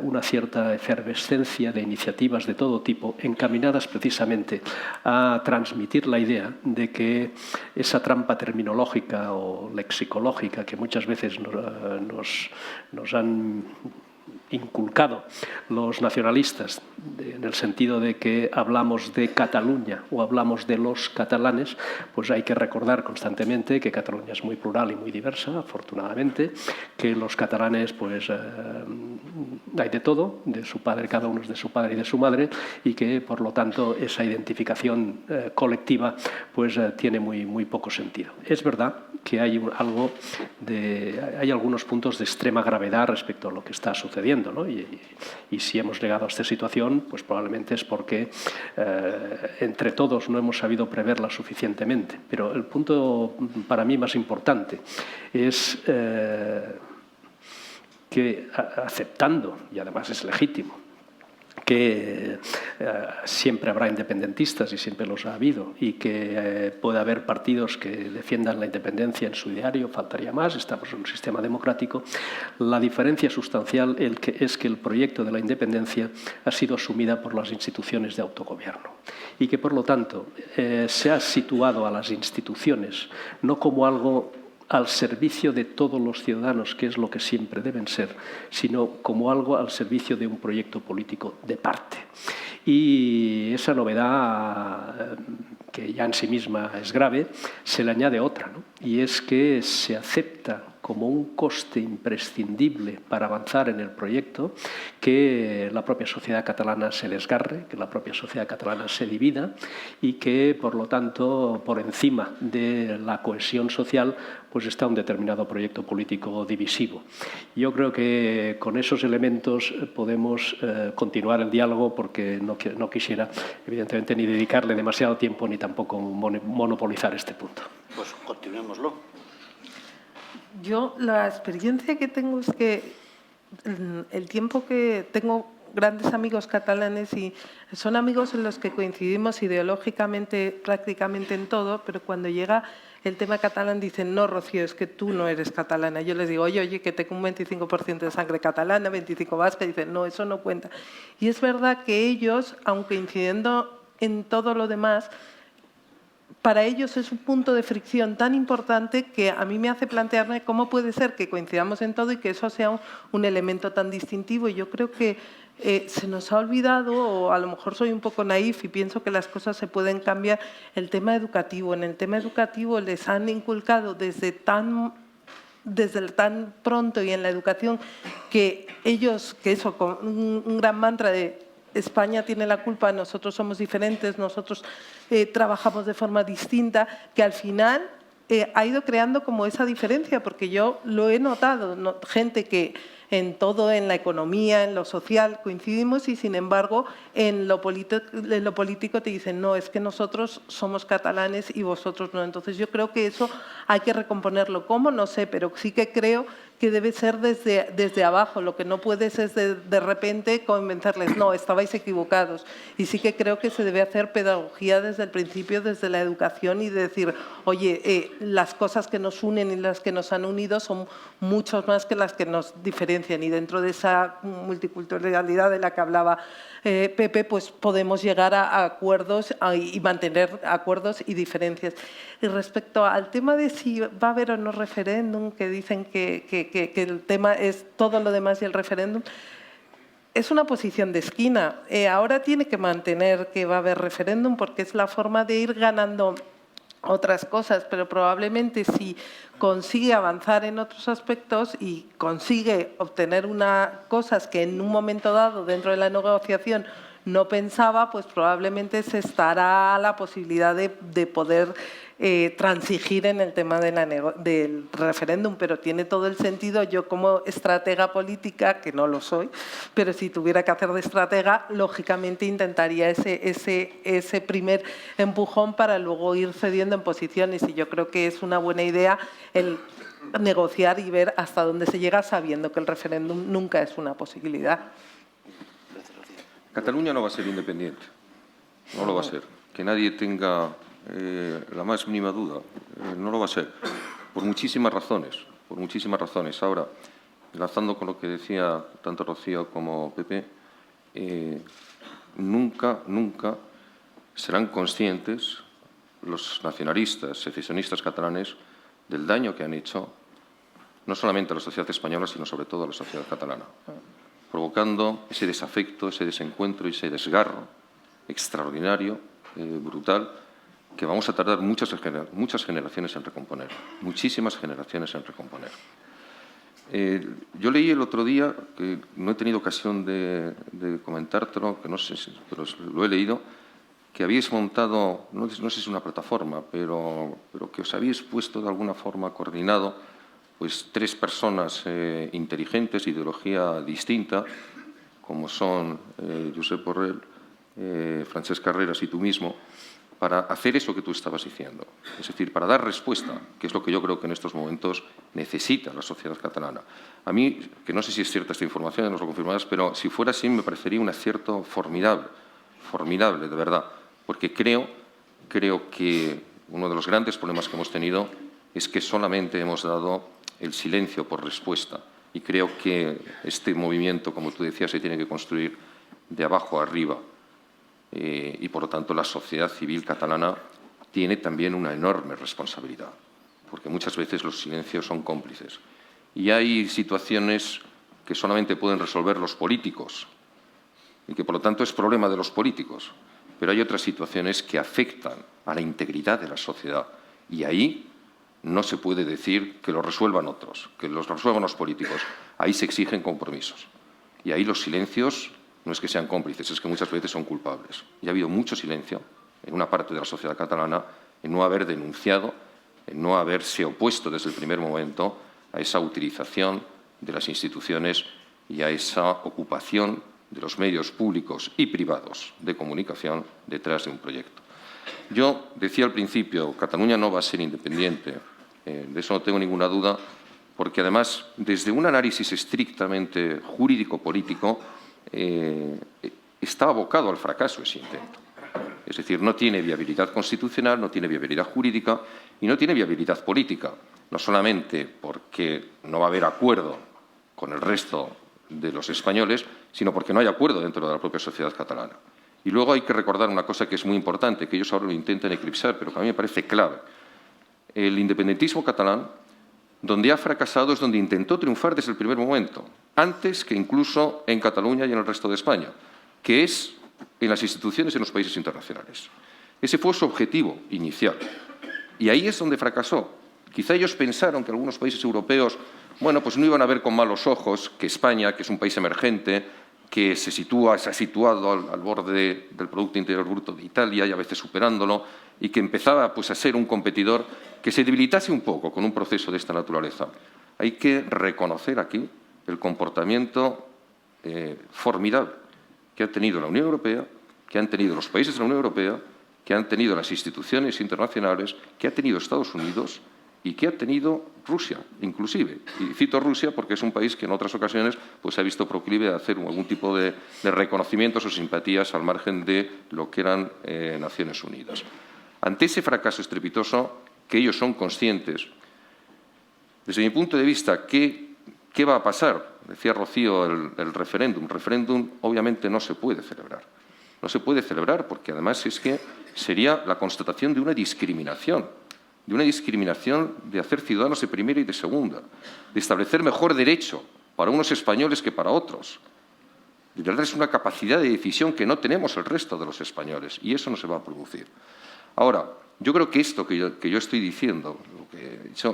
[SPEAKER 7] una cierta efervescencia de iniciativas de todo tipo encaminadas precisamente a transmitir la idea de que esa trampa terminológica o lexicológica que muchas veces nos han inculcado los nacionalistas, en el sentido de que hablamos de Cataluña o hablamos de los catalanes, pues hay que recordar constantemente que Cataluña es muy plural y muy diversa, afortunadamente, que los catalanes pues hay de todo, de su padre, cada uno es de su padre y de su madre, y que por lo tanto esa identificación colectiva pues tiene muy poco sentido. Es verdad que hay algunos puntos de extrema gravedad respecto a lo que está sucediendo, ¿no? Y si hemos llegado a esta situación, pues probablemente es porque entre todos no hemos sabido preverla suficientemente. Pero el punto para mí más importante es que aceptando, y además es legítimo, que siempre habrá independentistas y siempre los ha habido y que puede haber partidos que defiendan la independencia en su ideario, faltaría más, estamos en un sistema democrático. La diferencia sustancial es que el proyecto de la independencia ha sido asumida por las instituciones de autogobierno y que por lo tanto se ha situado a las instituciones no como algo al servicio de todos los ciudadanos, que es lo que siempre deben ser, sino como algo al servicio de un proyecto político de parte. Y esa novedad, que ya en sí misma es grave, se le añade otra, ¿no? Y es que se acepta como un coste imprescindible para avanzar en el proyecto que la propia sociedad catalana se desgarre, que la propia sociedad catalana se divida y que, por lo tanto, por encima de la cohesión social, pues está un determinado proyecto político divisivo. Yo creo que con esos elementos podemos continuar el diálogo, porque no quisiera, evidentemente, ni dedicarle demasiado tiempo ni tampoco monopolizar este punto.
[SPEAKER 3] Pues continuémoslo.
[SPEAKER 6] Yo la experiencia que tengo es que el tiempo que tengo grandes amigos catalanes y son amigos en los que coincidimos ideológicamente prácticamente en todo, pero cuando llega el tema catalán dicen, no, Rocío, es que tú no eres catalana. Yo les digo, oye, que tengo un 25% de sangre catalana, 25% vasca, y dicen, no, eso no cuenta. Y es verdad que ellos, aunque incidiendo en todo lo demás, para ellos es un punto de fricción tan importante que a mí me hace plantearme cómo puede ser que coincidamos en todo y que eso sea un elemento tan distintivo. Y yo creo que se nos ha olvidado, o a lo mejor soy un poco naif y pienso que las cosas se pueden cambiar, el tema educativo. En el tema educativo les han inculcado desde tan pronto y en la educación que ellos, que eso, con un gran mantra de España tiene la culpa, nosotros somos diferentes, nosotros trabajamos de forma distinta, que al final ha ido creando como esa diferencia, porque yo lo he notado, gente que en todo, en la economía, en lo social, coincidimos y, sin embargo, en lo político te dicen, no, es que nosotros somos catalanes y vosotros no. Entonces, yo creo que eso hay que recomponerlo. ¿Cómo? No sé, pero sí que creo que debe ser desde abajo. Lo que no puedes es de repente convencerles, no, estabais equivocados. Y sí que creo que se debe hacer pedagogía desde el principio, desde la educación, y de decir, oye, las cosas que nos unen y las que nos han unido son mucho más que las que nos diferencian. Y dentro de esa multiculturalidad de la que hablaba Pepe, pues podemos llegar a acuerdos y mantener acuerdos y diferencias. Y respecto al tema de si va a haber o no referéndum, que dicen que el tema es todo lo demás y el referéndum, es una posición de esquina. Ahora tiene que mantener que va a haber referéndum porque es la forma de ir ganando otras cosas, pero probablemente si consigue avanzar en otros aspectos y consigue obtener cosas que en un momento dado dentro de la negociación no pensaba, pues probablemente se estará la posibilidad de poder transigir en el tema del referéndum, pero tiene todo el sentido. Yo, como estratega política, que no lo soy, pero si tuviera que hacer de estratega, lógicamente intentaría ese primer empujón para luego ir cediendo en posiciones, y yo creo que es una buena idea el negociar y ver hasta dónde se llega, sabiendo que el referéndum nunca es una posibilidad.
[SPEAKER 8] Cataluña no va a ser independiente, no lo va a ser. Que nadie tenga la más mínima duda, no lo va a ser, por muchísimas razones, por muchísimas razones. Ahora, enlazando con lo que decía tanto Rocío como Pepe, nunca serán conscientes los nacionalistas, secesionistas catalanes, del daño que han hecho no solamente a la sociedad española, sino sobre todo a la sociedad catalana, provocando ese desafecto, ese desencuentro y ese desgarro extraordinario, brutal, que vamos a tardar muchas generaciones en recomponer, muchísimas generaciones en recomponer. Yo leí el otro día, que no he tenido ocasión de comentártelo, que no sé, pero lo he leído, que habéis montado, no sé si es una plataforma, pero que os habéis puesto de alguna forma coordinado, pues 3 personas inteligentes, ideología distinta, como son Josep Borrell, Francesc Carreras y tú mismo, para hacer eso que tú estabas diciendo. Es decir, para dar respuesta, que es lo que yo creo que en estos momentos necesita la sociedad catalana. A mí, que no sé si es cierta esta información, nos lo confirmarás, pero si fuera así me parecería un acierto formidable, formidable, de verdad, porque creo que uno de los grandes problemas que hemos tenido es que solamente hemos dado el silencio por respuesta, y creo que este movimiento, como tú decías, se tiene que construir de abajo a arriba. Y, por lo tanto, la sociedad civil catalana tiene también una enorme responsabilidad, porque muchas veces los silencios son cómplices. Y hay situaciones que solamente pueden resolver los políticos y que, por lo tanto, es problema de los políticos. Pero hay otras situaciones que afectan a la integridad de la sociedad, y ahí no se puede decir que lo resuelvan otros, que los resuelvan los políticos. Ahí se exigen compromisos. Y ahí los silencios no es que sean cómplices, es que muchas veces son culpables. Y ha habido mucho silencio en una parte de la sociedad catalana en no haber denunciado, en no haberse opuesto desde el primer momento a esa utilización de las instituciones y a esa ocupación de los medios públicos y privados de comunicación detrás de un proyecto. Yo decía al principio, Cataluña no va a ser independiente, de eso no tengo ninguna duda, porque además, desde un análisis estrictamente jurídico-político, está abocado al fracaso ese intento. Es decir, no tiene viabilidad constitucional, no tiene viabilidad jurídica y no tiene viabilidad política. No solamente porque no va a haber acuerdo con el resto de los españoles, sino porque no hay acuerdo dentro de la propia sociedad catalana. Y luego hay que recordar una cosa que es muy importante, que ellos ahora lo intentan eclipsar, pero que a mí me parece clave. El independentismo catalán, donde ha fracasado, es donde intentó triunfar desde el primer momento, antes que incluso en Cataluña y en el resto de España, que es en las instituciones y en los países internacionales. Ese fue su objetivo inicial. Y ahí es donde fracasó. Quizá ellos pensaron que algunos países europeos, bueno, pues no iban a ver con malos ojos que España, que es un país emergente, que se ha situado al borde del Producto Interior Bruto de Italia y a veces superándolo, y que empezaba pues, a ser un competidor que se debilitase un poco con un proceso de esta naturaleza. Hay que reconocer aquí el comportamiento formidable que ha tenido la Unión Europea, que han tenido los países de la Unión Europea, que han tenido las instituciones internacionales, que ha tenido Estados Unidos y que ha tenido Rusia, inclusive. Y cito Rusia porque es un país que en otras ocasiones pues, se ha visto proclive a hacer algún tipo de reconocimientos o simpatías al margen de lo que eran Naciones Unidas. Ante ese fracaso estrepitoso, que ellos son conscientes, desde mi punto de vista, ¿qué va a pasar? Decía Rocío, el referéndum. El referéndum obviamente no se puede celebrar. No se puede celebrar porque además es que sería la constatación de una discriminación de hacer ciudadanos de primera y de segunda, de establecer mejor derecho para unos españoles que para otros, de darles una capacidad de decisión que no tenemos el resto de los españoles, y eso no se va a producir. Ahora, yo creo que esto que yo estoy diciendo,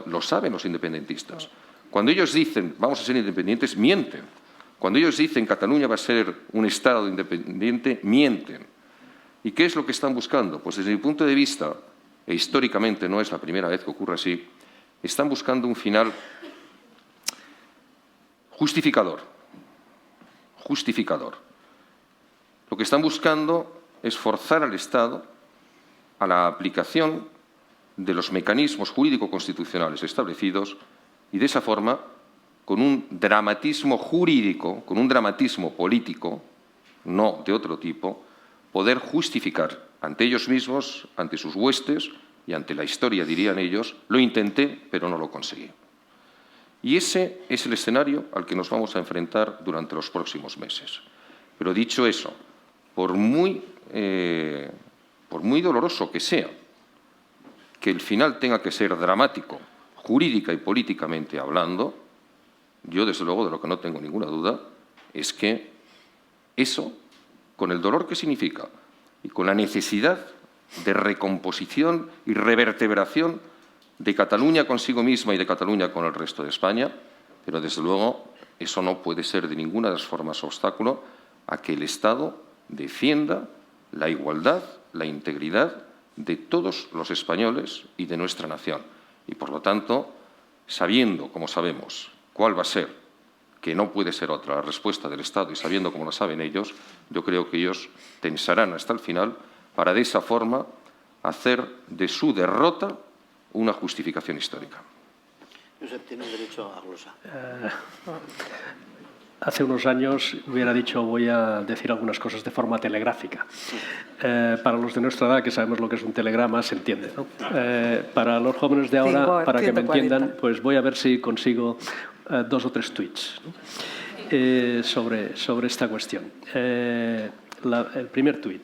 [SPEAKER 8] lo saben los independentistas. Cuando ellos dicen vamos a ser independientes, mienten. Cuando ellos dicen Cataluña va a ser un Estado independiente, mienten. ¿Y qué es lo que están buscando? Pues desde mi punto de vista, e históricamente no es la primera vez que ocurre así, están buscando un final justificador. Lo que están buscando es forzar al Estado a la aplicación de los mecanismos jurídico-constitucionales establecidos y, de esa forma, con un dramatismo jurídico, con un dramatismo político, no de otro tipo, poder justificar ante ellos mismos, ante sus huestes y ante la historia, dirían ellos, lo intenté, pero no lo conseguí. Y ese es el escenario al que nos vamos a enfrentar durante los próximos meses. Pero dicho eso, por muy doloroso que sea, que el final tenga que ser dramático, jurídica y políticamente hablando, yo, desde luego, de lo que no tengo ninguna duda, es que eso, con el dolor que significa y con la necesidad de recomposición y revertebración de Cataluña consigo misma y de Cataluña con el resto de España, pero, desde luego, eso no puede ser de ninguna de las formas obstáculo a que el Estado defienda la igualdad, la integridad de todos los españoles y de nuestra nación. Y, por lo tanto, sabiendo, como sabemos, cuál va a ser, que no puede ser otra, la respuesta del Estado, y sabiendo cómo lo saben ellos, yo creo que ellos tensarán hasta el final para, de esa forma, hacer de su derrota una justificación histórica.
[SPEAKER 9] Josep, tiene derecho a glosar.
[SPEAKER 7] Hace unos años hubiera dicho voy a decir algunas cosas de forma telegráfica. Para los de nuestra edad, que sabemos lo que es un telegrama, se entiende, ¿no? Para los jóvenes de ahora, para que me entiendan, pues voy a ver si consigo 2 o 3 tweets, ¿no? sobre esta cuestión. El primer tuit.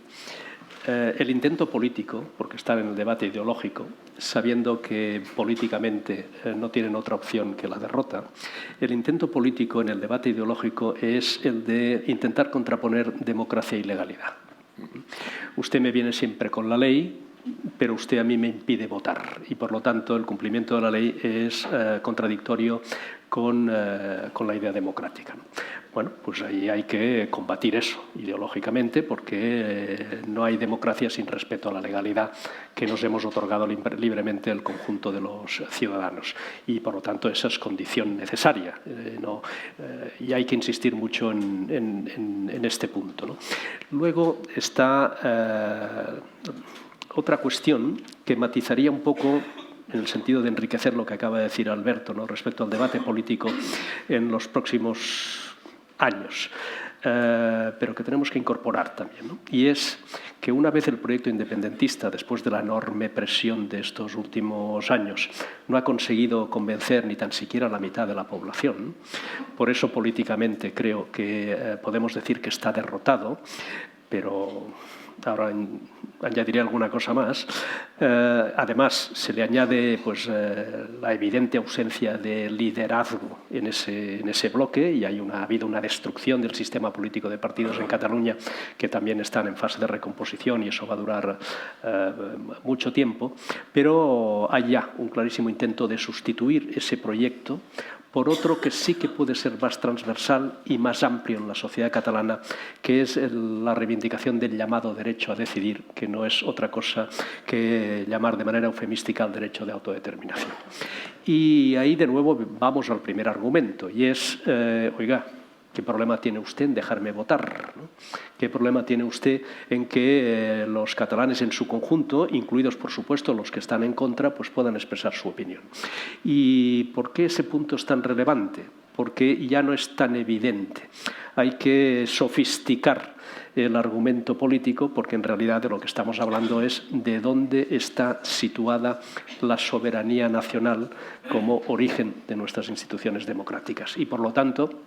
[SPEAKER 7] El intento político, porque están en el debate ideológico, sabiendo que políticamente no tienen otra opción que la derrota, el intento político en el debate ideológico es el de intentar contraponer democracia y legalidad. Usted me viene siempre con la ley, pero usted a mí me impide votar y, por lo tanto, el cumplimiento de la ley es contradictorio con la idea democrática, ¿no? Bueno, pues ahí hay que combatir eso ideológicamente, porque no hay democracia sin respeto a la legalidad que nos hemos otorgado libremente el conjunto de los ciudadanos. Y, por lo tanto, esa es condición necesaria. Y hay que insistir mucho en este punto, ¿no? Luego está otra cuestión que matizaría un poco en el sentido de enriquecer lo que acaba de decir Alberto, ¿no?, respecto al debate político en los próximos años, pero que tenemos que incorporar también, ¿no? Y es que una vez el proyecto independentista, después de la enorme presión de estos últimos años, no ha conseguido convencer ni tan siquiera a la mitad de la población, por eso políticamente creo que podemos decir que está derrotado, pero ahora añadiré alguna cosa más. Además, se le añade pues, la evidente ausencia de liderazgo en ese bloque, y ha habido una destrucción del sistema político de partidos en Cataluña que también están en fase de recomposición, y eso va a durar mucho tiempo, pero hay ya un clarísimo intento de sustituir ese proyecto por otro que sí que puede ser más transversal y más amplio en la sociedad catalana, que es la reivindicación del llamado derecho a decidir, que no es otra cosa que llamar de manera eufemística al derecho de autodeterminación. Y ahí, de nuevo, vamos al primer argumento, y es, oiga, ¿qué problema tiene usted en dejarme votar, ¿no? ¿Qué problema tiene usted en que los catalanes en su conjunto, incluidos, por supuesto, los que están en contra, pues puedan expresar su opinión? ¿Y por qué ese punto es tan relevante? Porque ya no es tan evidente. Hay que sofisticar el argumento político, porque en realidad de lo que estamos hablando es de dónde está situada la soberanía nacional como origen de nuestras instituciones democráticas. Y, por lo tanto,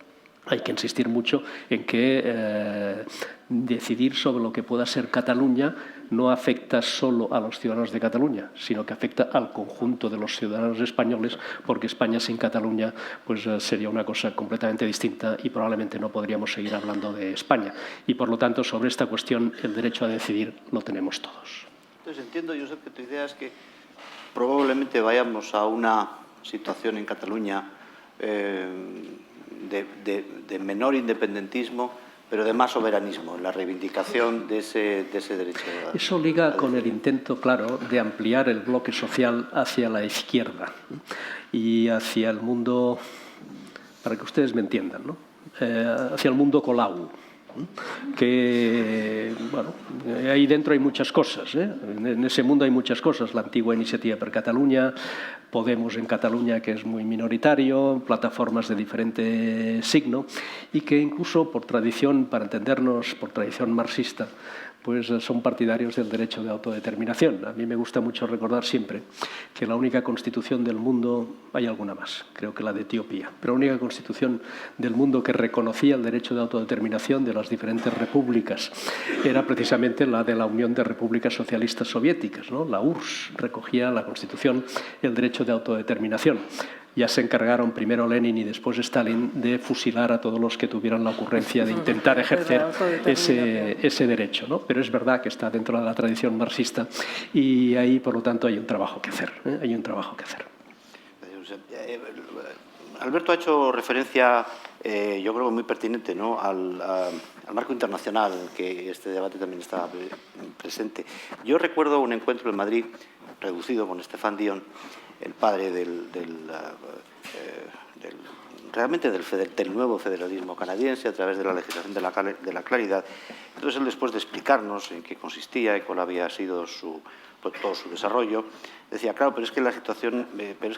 [SPEAKER 7] hay que insistir mucho en que decidir sobre lo que pueda ser Cataluña no afecta solo a los ciudadanos de Cataluña, sino que afecta al conjunto de los ciudadanos españoles, porque España sin Cataluña pues, sería una cosa completamente distinta y probablemente no podríamos seguir hablando de España. Y, por lo tanto, sobre esta cuestión, el derecho a decidir lo tenemos todos.
[SPEAKER 9] Entonces, entiendo, Josep, que tu idea es que probablemente vayamos a una situación en Cataluña de menor independentismo, pero de más soberanismo en la reivindicación de ese derecho.
[SPEAKER 7] Eso liga con el intento, claro, de ampliar el bloque social hacia la izquierda y hacia el mundo, para que ustedes me entiendan, ¿no? Hacia el mundo colau. Que, bueno, ahí dentro hay muchas cosas, ¿eh? En ese mundo hay muchas cosas, la antigua Iniciativa per Catalunya, Podemos en Cataluña, que es muy minoritario, plataformas de diferente signo, y que incluso por tradición, para entendernos, por tradición marxista, pues son partidarios del derecho de autodeterminación. A mí me gusta mucho recordar siempre que la única constitución del mundo, hay alguna más, creo que la de Etiopía, pero la única constitución del mundo que reconocía el derecho de autodeterminación de las diferentes repúblicas era precisamente la de la Unión de Repúblicas Socialistas Soviéticas, ¿no? La URSS recogía la constitución el derecho de autodeterminación. Ya se encargaron primero Lenin y después Stalin de fusilar a todos los que tuvieran la ocurrencia de intentar ejercer ese derecho, ¿no? Pero es verdad que está dentro de la tradición marxista y ahí, por lo tanto, hay un trabajo que hacer. Hay un trabajo que hacer.
[SPEAKER 9] Alberto ha hecho referencia, yo creo muy pertinente, ¿no?, al marco internacional, que este debate también está presente. Yo recuerdo un encuentro en Madrid, reducido con Stéphane Dion, el padre realmente del nuevo federalismo canadiense a través de la legislación de la claridad. Entonces él, después de explicarnos en qué consistía y cuál había sido todo su desarrollo, decía, claro, pero es que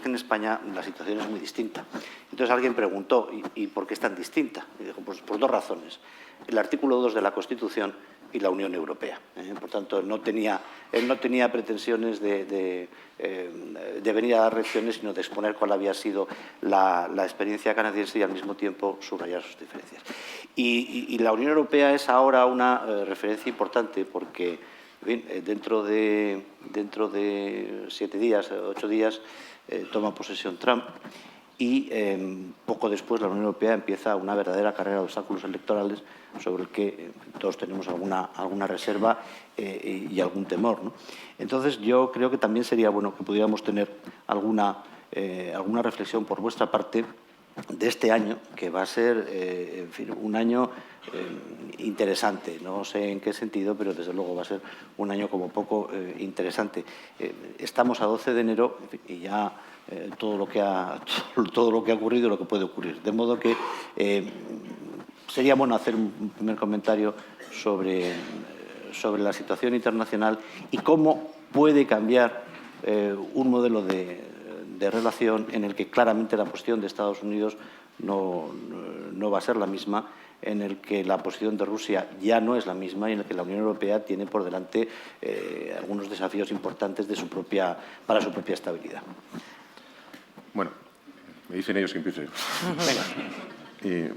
[SPEAKER 9] en España la situación es muy distinta. Entonces alguien preguntó, ¿y por qué es tan distinta? Y dijo, pues por dos razones. El artículo 2 de la Constitución y la Unión Europea. Por tanto, él no tenía pretensiones de venir a dar lecciones, sino de exponer cuál había sido la experiencia canadiense y al mismo tiempo subrayar sus diferencias. Y la Unión Europea es ahora una referencia importante porque, en fin, dentro de 7 días, 8 días, toma posesión Trump. Y poco después la Unión Europea empieza una verdadera carrera de obstáculos electorales sobre el que todos tenemos alguna reserva y algún temor, ¿no? Entonces yo creo que también sería bueno que pudiéramos tener alguna reflexión por vuestra parte de este año, que va a ser en fin, un año interesante. No sé en qué sentido, pero desde luego va a ser un año como poco interesante. Estamos a 12 de enero y ya todo lo que ha ocurrido y lo que puede ocurrir. De modo que sería bueno hacer un primer comentario sobre la situación internacional y cómo puede cambiar un modelo de relación en el que claramente la posición de Estados Unidos no va a ser la misma, en el que la posición de Rusia ya no es la misma y en el que la Unión Europea tiene por delante algunos desafíos importantes para su propia estabilidad.
[SPEAKER 8] Bueno, me dicen ellos que empiece.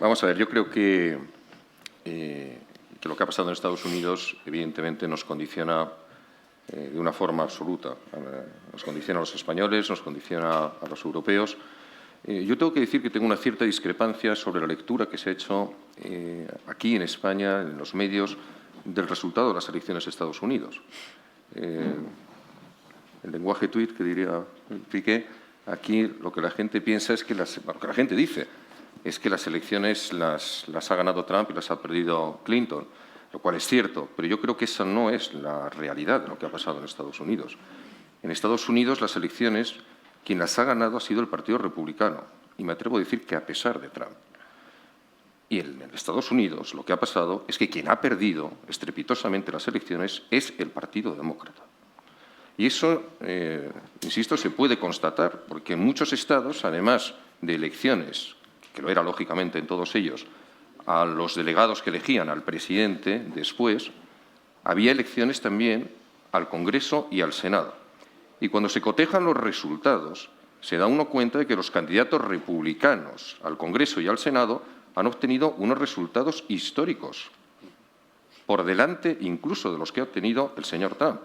[SPEAKER 8] Vamos a ver, yo creo que lo que ha pasado en Estados Unidos evidentemente nos condiciona de una forma absoluta. Nos condiciona a los españoles, nos condiciona a los europeos. Yo tengo que decir que tengo una cierta discrepancia sobre la lectura que se ha hecho aquí en España, en los medios, del resultado de las elecciones de Estados Unidos. El lenguaje tuit que diría Piqué, aquí lo que la gente piensa es que lo que la gente dice es que las elecciones las ha ganado Trump y las ha perdido Clinton, lo cual es cierto, pero yo creo que esa no es la realidad de lo que ha pasado en Estados Unidos. En Estados Unidos las elecciones, quien las ha ganado ha sido el Partido Republicano, y me atrevo a decir que a pesar de Trump. Y en Estados Unidos lo que ha pasado es que quien ha perdido estrepitosamente las elecciones es el Partido Demócrata. Y eso, insisto, se puede constatar, porque en muchos estados, además de elecciones, que lo era lógicamente en todos ellos, a los delegados que elegían al presidente después, había elecciones también al Congreso y al Senado. Y cuando se cotejan los resultados, se da uno cuenta de que los candidatos republicanos al Congreso y al Senado han obtenido unos resultados históricos, por delante incluso de los que ha obtenido el señor Trump.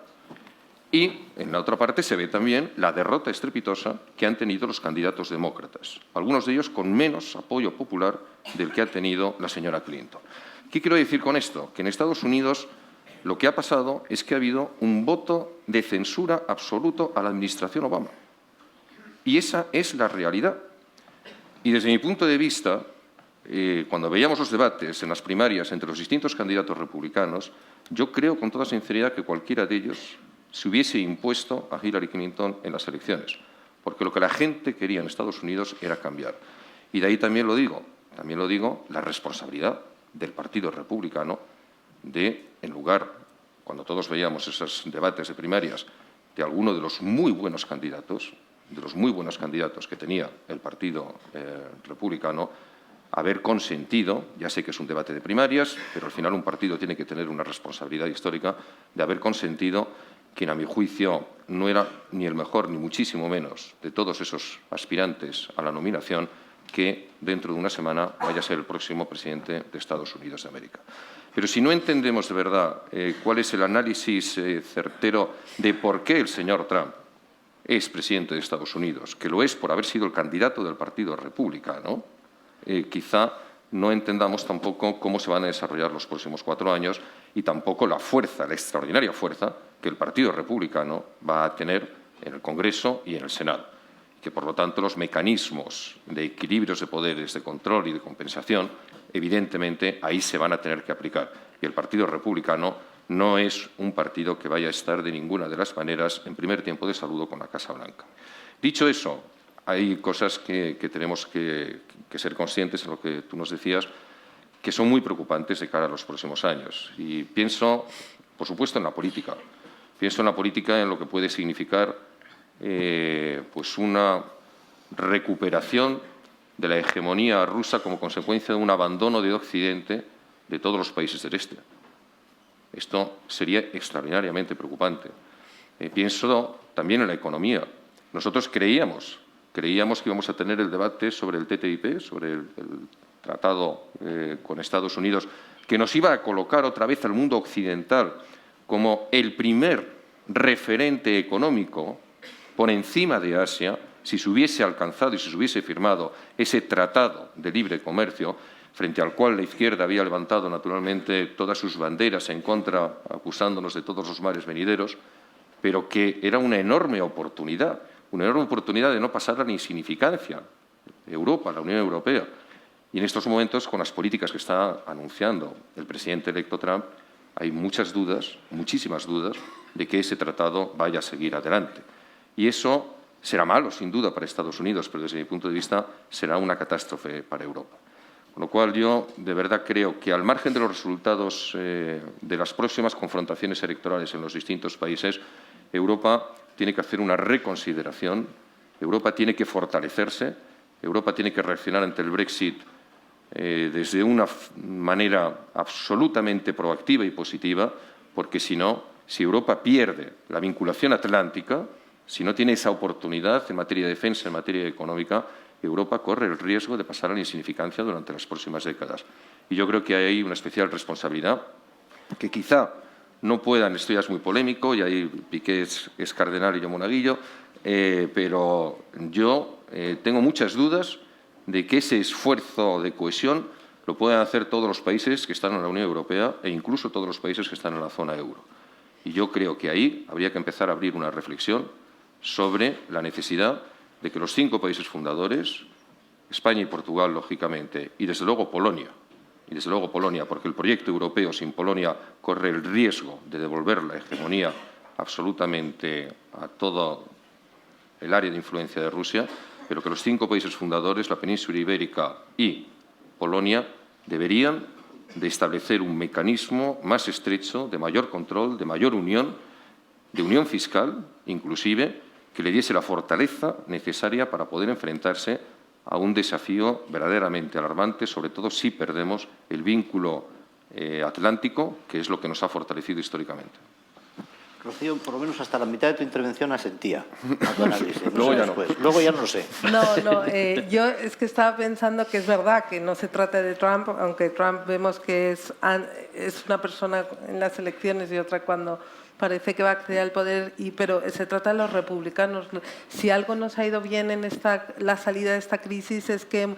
[SPEAKER 8] Y, en la otra parte, se ve también la derrota estrepitosa que han tenido los candidatos demócratas, algunos de ellos con menos apoyo popular del que ha tenido la señora Clinton. ¿Qué quiero decir con esto? Que en Estados Unidos lo que ha pasado es que ha habido un voto de censura absoluto a la administración Obama. Y esa es la realidad. Y desde mi punto de vista, cuando veíamos los debates en las primarias entre los distintos candidatos republicanos, yo creo con toda sinceridad que cualquiera de ellos se hubiese impuesto a Hillary Clinton en las elecciones, porque lo que la gente quería en Estados Unidos era cambiar. Y de ahí también lo digo, la responsabilidad del Partido Republicano de, en lugar, cuando todos veíamos esos debates de primarias, de alguno de los muy buenos candidatos, que tenía el Partido Republicano, haber consentido, ya sé que es un debate de primarias, pero al final un partido tiene que tener una responsabilidad histórica de haber consentido quien a mi juicio no era ni el mejor, ni muchísimo menos, de todos esos aspirantes a la nominación, que dentro de una semana vaya a ser el próximo presidente de Estados Unidos de América. Pero si no entendemos de verdad cuál es el análisis certero de por qué el señor Trump es presidente de Estados Unidos, que lo es por haber sido el candidato del Partido Republicano, quizá no entendamos tampoco cómo se van a desarrollar los próximos 4 años y tampoco la fuerza, la extraordinaria fuerza que el Partido Republicano va a tener en el Congreso y en el Senado. Que, por lo tanto, los mecanismos de equilibrios de poderes, de control y de compensación, evidentemente, ahí se van a tener que aplicar. Y el Partido Republicano no es un partido que vaya a estar de ninguna de las maneras en primer tiempo de saludo con la Casa Blanca. Dicho eso, hay cosas que tenemos que ser conscientes en lo que tú nos decías, que son muy preocupantes de cara a los próximos años. Y pienso, por supuesto, en la política. Pienso en la política, en lo que puede significar pues una recuperación de la hegemonía rusa como consecuencia de un abandono de Occidente de todos los países del Este. Esto sería extraordinariamente preocupante. Pienso también en la economía. Nosotros creíamos que íbamos a tener el debate sobre el TTIP, sobre el tratado con Estados Unidos, que nos iba a colocar otra vez al mundo occidental como el primer referente económico por encima de Asia, si se hubiese alcanzado y si se hubiese firmado ese tratado de libre comercio, frente al cual la izquierda había levantado naturalmente todas sus banderas en contra, acusándonos de todos los males venideros, pero que era una enorme oportunidad de no pasar a la insignificancia. Europa, la Unión Europea. Y en estos momentos, con las políticas que está anunciando el presidente electo Trump, hay muchas dudas, muchísimas dudas, de que ese tratado vaya a seguir adelante. Y eso será malo, sin duda, para Estados Unidos, pero desde mi punto de vista será una catástrofe para Europa. Con lo cual yo de verdad creo que al margen de los resultados de las próximas confrontaciones electorales en los distintos países, Europa tiene que hacer una reconsideración, Europa tiene que fortalecerse, Europa tiene que reaccionar ante el Brexit desde una manera absolutamente proactiva y positiva, porque si no, si Europa pierde la vinculación atlántica, si no tiene esa oportunidad en materia de defensa, en materia económica, Europa corre el riesgo de pasar a la insignificancia durante las próximas décadas. Y yo creo que hay una especial responsabilidad que quizá no puedan, esto ya es muy polémico, y ahí Piqué es cardenal y yo monaguillo, pero yo tengo muchas dudas de que ese esfuerzo de cohesión lo puedan hacer todos los países que están en la Unión Europea e incluso todos los países que están en la zona euro. Y yo creo que ahí habría que empezar a abrir una reflexión sobre la necesidad de que los 5 países fundadores, España y Portugal, lógicamente, y desde luego Polonia, porque el proyecto europeo sin Polonia corre el riesgo de devolver la hegemonía absolutamente a todo el área de influencia de Rusia, pero que los 5 países fundadores, la península ibérica y Polonia, deberían de establecer un mecanismo más estrecho, de mayor control, de mayor unión, de unión fiscal, inclusive, que le diese la fortaleza necesaria para poder enfrentarse a un desafío verdaderamente alarmante, sobre todo si perdemos el vínculo atlántico, que es lo que nos ha fortalecido históricamente.
[SPEAKER 9] Rocío, por lo menos hasta la mitad de tu intervención asentía a tu análisis.
[SPEAKER 8] Luego ya no.
[SPEAKER 9] Luego ya no lo sé.
[SPEAKER 6] No, yo es que estaba pensando que es verdad que no se trata de Trump, aunque Trump vemos que es una persona en las elecciones y otra cuando parece que va a acceder al poder, pero se trata de los republicanos. Si algo nos ha ido bien en la salida de esta crisis es que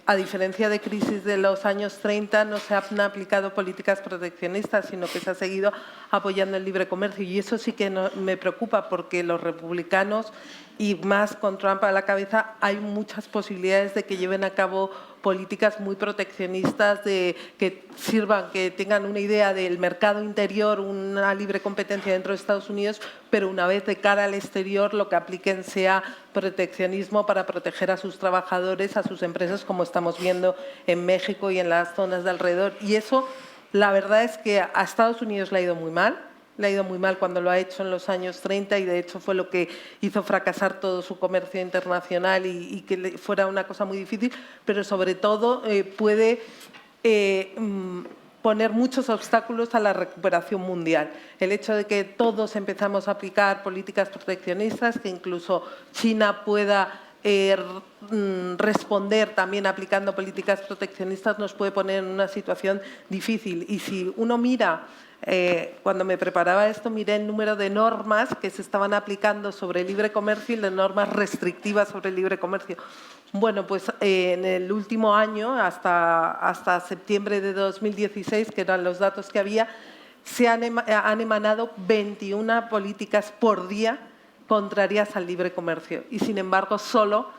[SPEAKER 6] a diferencia de crisis de los años 30, no se han aplicado políticas proteccionistas, sino que se ha seguido apoyando el libre comercio. Y eso sí que me preocupa, porque los republicanos, y más con Trump a la cabeza, hay muchas posibilidades de que lleven a cabo políticas muy proteccionistas, que sirvan, que tengan una idea del mercado interior, una libre competencia dentro de Estados Unidos, pero una vez de cara al exterior lo que apliquen sea proteccionismo para proteger a sus trabajadores, a sus empresas, como estamos viendo en México y en las zonas de alrededor. Y eso, la verdad es que a Estados Unidos le ha ido muy mal. Le ha ido muy mal cuando lo ha hecho en los años 30 y de hecho fue lo que hizo fracasar todo su comercio internacional y que fuera una cosa muy difícil, pero sobre todo puede poner muchos obstáculos a la recuperación mundial. El hecho de que todos empezamos a aplicar políticas proteccionistas, que incluso China pueda responder también aplicando políticas proteccionistas, nos puede poner en una situación difícil. Y si uno mira, cuando me preparaba esto, miré el número de normas que se estaban aplicando sobre el libre comercio y de normas restrictivas sobre el libre comercio. Bueno, pues en el último año, hasta septiembre de 2016, que eran los datos que había, se han emanado 21 políticas por día contrarias al libre comercio y, sin embargo, solo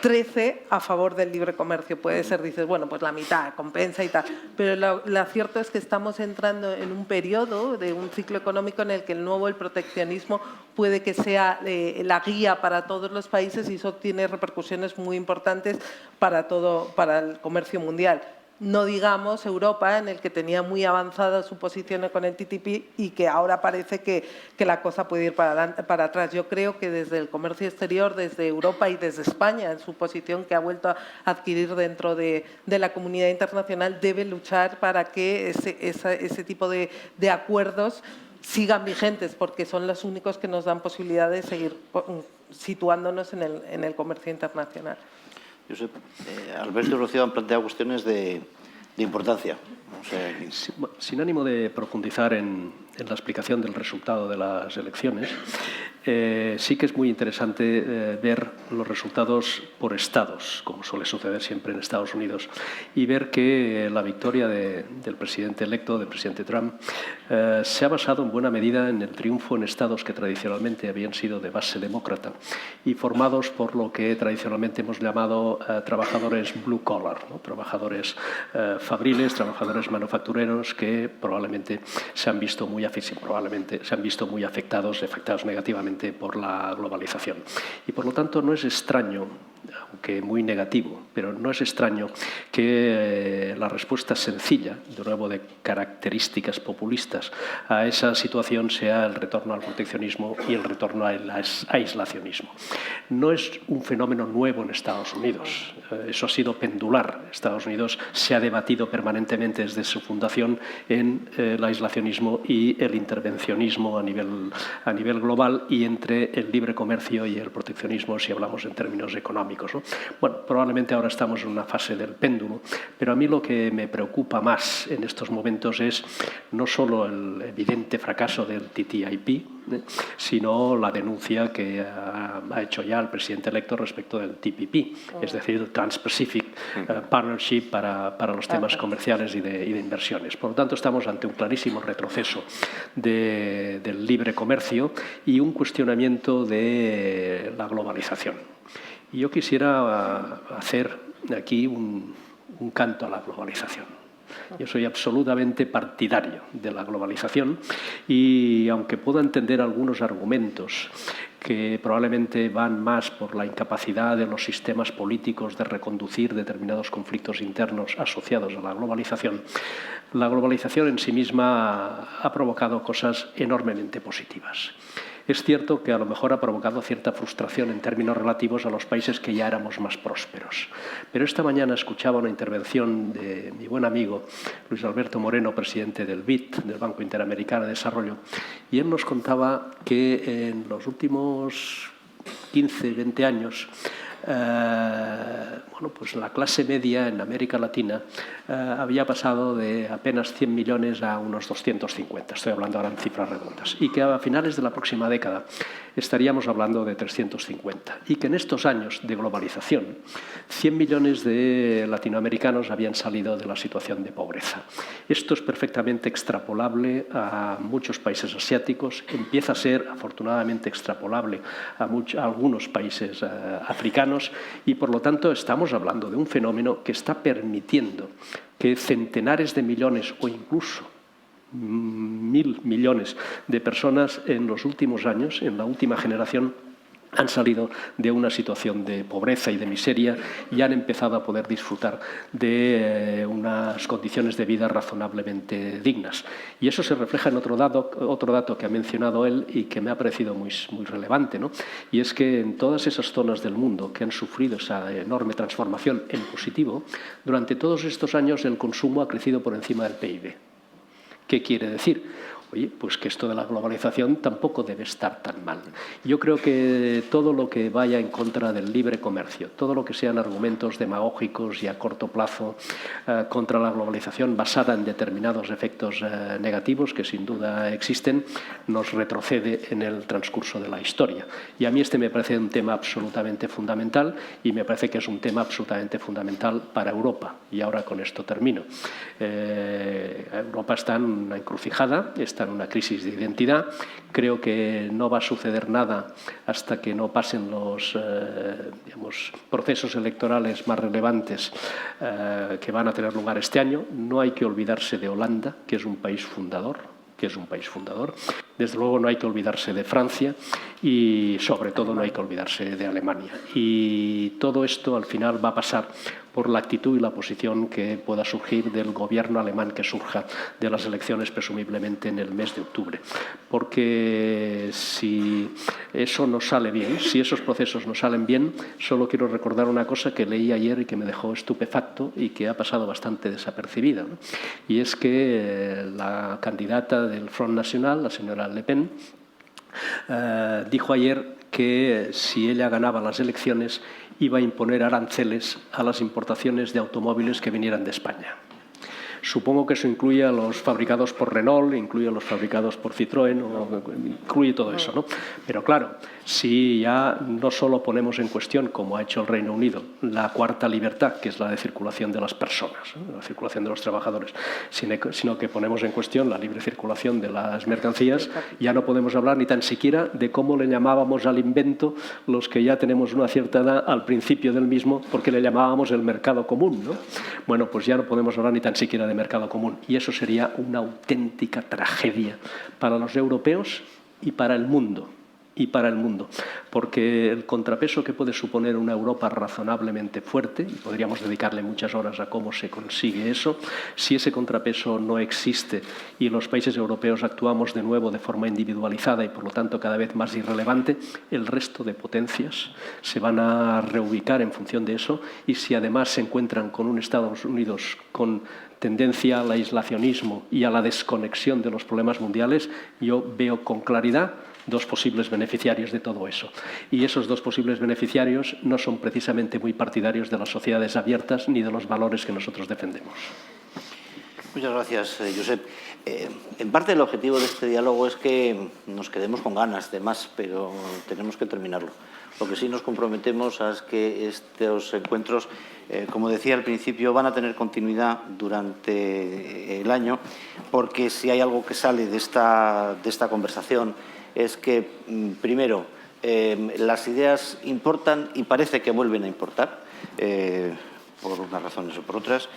[SPEAKER 6] 13 a favor del libre comercio. Puede ser, dices, bueno, pues la mitad, compensa y tal. Pero lo cierto es que estamos entrando en un periodo de un ciclo económico en el que el proteccionismo puede que sea la guía para todos los países y eso tiene repercusiones muy importantes para el comercio mundial. No digamos Europa, en el que tenía muy avanzada su posición con el TTIP y que ahora parece que la cosa puede ir para atrás. Yo creo que desde el comercio exterior, desde Europa y desde España, en su posición que ha vuelto a adquirir dentro de la comunidad internacional, debe luchar para que ese tipo de acuerdos sigan vigentes, porque son los únicos que nos dan posibilidad de seguir situándonos en el comercio internacional.
[SPEAKER 9] Josep, Alberto y Rocío han planteado cuestiones de importancia. O sea,
[SPEAKER 7] sin ánimo de profundizar en la explicación del resultado de las elecciones, sí que es muy interesante ver los resultados por estados, como suele suceder siempre en Estados Unidos, y ver que la victoria del presidente electo, del presidente Trump, se ha basado en buena medida en el triunfo en estados que tradicionalmente habían sido de base demócrata y formados por lo que tradicionalmente hemos llamado trabajadores blue collar, ¿no? Trabajadores fabriles, trabajadores manufactureros que probablemente se han visto muy afectados negativamente por la globalización. Y por lo tanto no es extraño, aunque muy negativo, pero no es extraño que la respuesta sencilla, de nuevo de características populistas, a esa situación sea el retorno al proteccionismo y el retorno al aislacionismo. No es un fenómeno nuevo en Estados Unidos, eso ha sido pendular. Estados Unidos se ha debatido permanentemente desde su fundación en el aislacionismo y el intervencionismo a nivel global y entre el libre comercio y el proteccionismo, si hablamos en términos económicos, ¿no? Bueno, probablemente ahora estamos en una fase del péndulo, pero a mí lo que me preocupa más en estos momentos es no solo el evidente fracaso del TTIP, sino la denuncia que ha hecho ya el presidente electo respecto del TPP, es decir, el Trans-Pacific Partnership para los temas comerciales y de inversiones. Por lo tanto, estamos ante un clarísimo retroceso del libre comercio y un cuestionamiento de la globalización. Y yo quisiera hacer aquí un canto a la globalización. Yo soy absolutamente partidario de la globalización y, aunque puedo entender algunos argumentos que probablemente van más por la incapacidad de los sistemas políticos de reconducir determinados conflictos internos asociados a la globalización en sí misma ha provocado cosas enormemente positivas. Es cierto que a lo mejor ha provocado cierta frustración en términos relativos a los países que ya éramos más prósperos. Pero esta mañana escuchaba una intervención de mi buen amigo Luis Alberto Moreno, presidente del BID, del Banco Interamericano de Desarrollo, y él nos contaba que en los últimos 15, 20 años Bueno, pues la clase media en América Latina había pasado de apenas 100 millones a unos 250, estoy hablando ahora en cifras redondas, y que a finales de la próxima década estaríamos hablando de 350, y que en estos años de globalización 100 millones de latinoamericanos habían salido de la situación de pobreza. Esto es perfectamente extrapolable a muchos países asiáticos, empieza a ser afortunadamente extrapolable a algunos países africanos, y por lo tanto estamos hablando de un fenómeno que está permitiendo que centenares de millones o incluso 1.000 millones de personas en los últimos años, en la última generación, han salido de una situación de pobreza y de miseria y han empezado a poder disfrutar de unas condiciones de vida razonablemente dignas. Y eso se refleja en otro dato que ha mencionado él y que me ha parecido muy relevante, ¿no? Y es que en todas esas zonas del mundo que han sufrido esa enorme transformación en positivo, durante todos estos años el consumo ha crecido por encima del PIB. ¿Qué quiere decir? Oye, pues que esto de la globalización tampoco debe estar tan mal. Yo creo que todo lo que vaya en contra del libre comercio, todo lo que sean argumentos demagógicos y a corto plazo contra la globalización basada en determinados efectos negativos que sin duda existen, nos retrocede en el transcurso de la historia. Y a mí este me parece un tema absolutamente fundamental y me parece que es un tema absolutamente fundamental para Europa. Y ahora con esto termino. Europa está en una encrucijada, está en una crisis de identidad. Creo que no va a suceder nada hasta que no pasen los procesos electorales más relevantes que van a tener lugar este año. No hay que olvidarse de Holanda, que es un país fundador. Desde luego no hay que olvidarse de Francia y sobre todo no hay que olvidarse de Alemania. Y todo esto al final va a pasar por la actitud y la posición que pueda surgir del gobierno alemán que surja de las elecciones presumiblemente en el mes de octubre. Porque si eso no sale bien, si esos procesos no salen bien, solo quiero recordar una cosa que leí ayer y que me dejó estupefacto y que ha pasado bastante desapercibida, ¿no? Y es que la candidata del Front National, la señora Le Pen, dijo ayer que si ella ganaba las elecciones iba a imponer aranceles a las importaciones de automóviles que vinieran de España. Supongo que eso incluye a los fabricados por Renault, incluye a los fabricados por Citroën, incluye todo eso, ¿no? Pero claro, si ya no solo ponemos en cuestión, como ha hecho el Reino Unido, la cuarta libertad, que es la de circulación de las personas, ¿no? La circulación de los trabajadores, sino que ponemos en cuestión la libre circulación de las mercancías, ya no podemos hablar ni tan siquiera de cómo le llamábamos al invento los que ya tenemos una cierta edad al principio del mismo, porque le llamábamos el mercado común, ¿no? Bueno, pues ya no podemos hablar ni tan siquiera de mercado común, y eso sería una auténtica tragedia para los europeos y para el mundo. Porque el contrapeso que puede suponer una Europa razonablemente fuerte, y podríamos dedicarle muchas horas a cómo se consigue eso, si ese contrapeso no existe y los países europeos actuamos de nuevo de forma individualizada y por lo tanto cada vez más irrelevante, el resto de potencias se van a reubicar en función de eso, y si además se encuentran con un Estados Unidos con tendencia al aislacionismo y a la desconexión de los problemas mundiales, yo veo con claridad dos posibles beneficiarios de todo eso. Y esos dos posibles beneficiarios no son precisamente muy partidarios de las sociedades abiertas ni de los valores que nosotros defendemos.
[SPEAKER 9] Muchas gracias, Josep. En parte el objetivo de este diálogo es que nos quedemos con ganas de más, pero tenemos que terminarlo. Lo que sí nos comprometemos es que estos encuentros, como decía al principio, van a tener continuidad durante el año, porque si hay algo que sale de esta conversación es que, primero, las ideas importan y parece que vuelven a importar, por unas razones o por otras,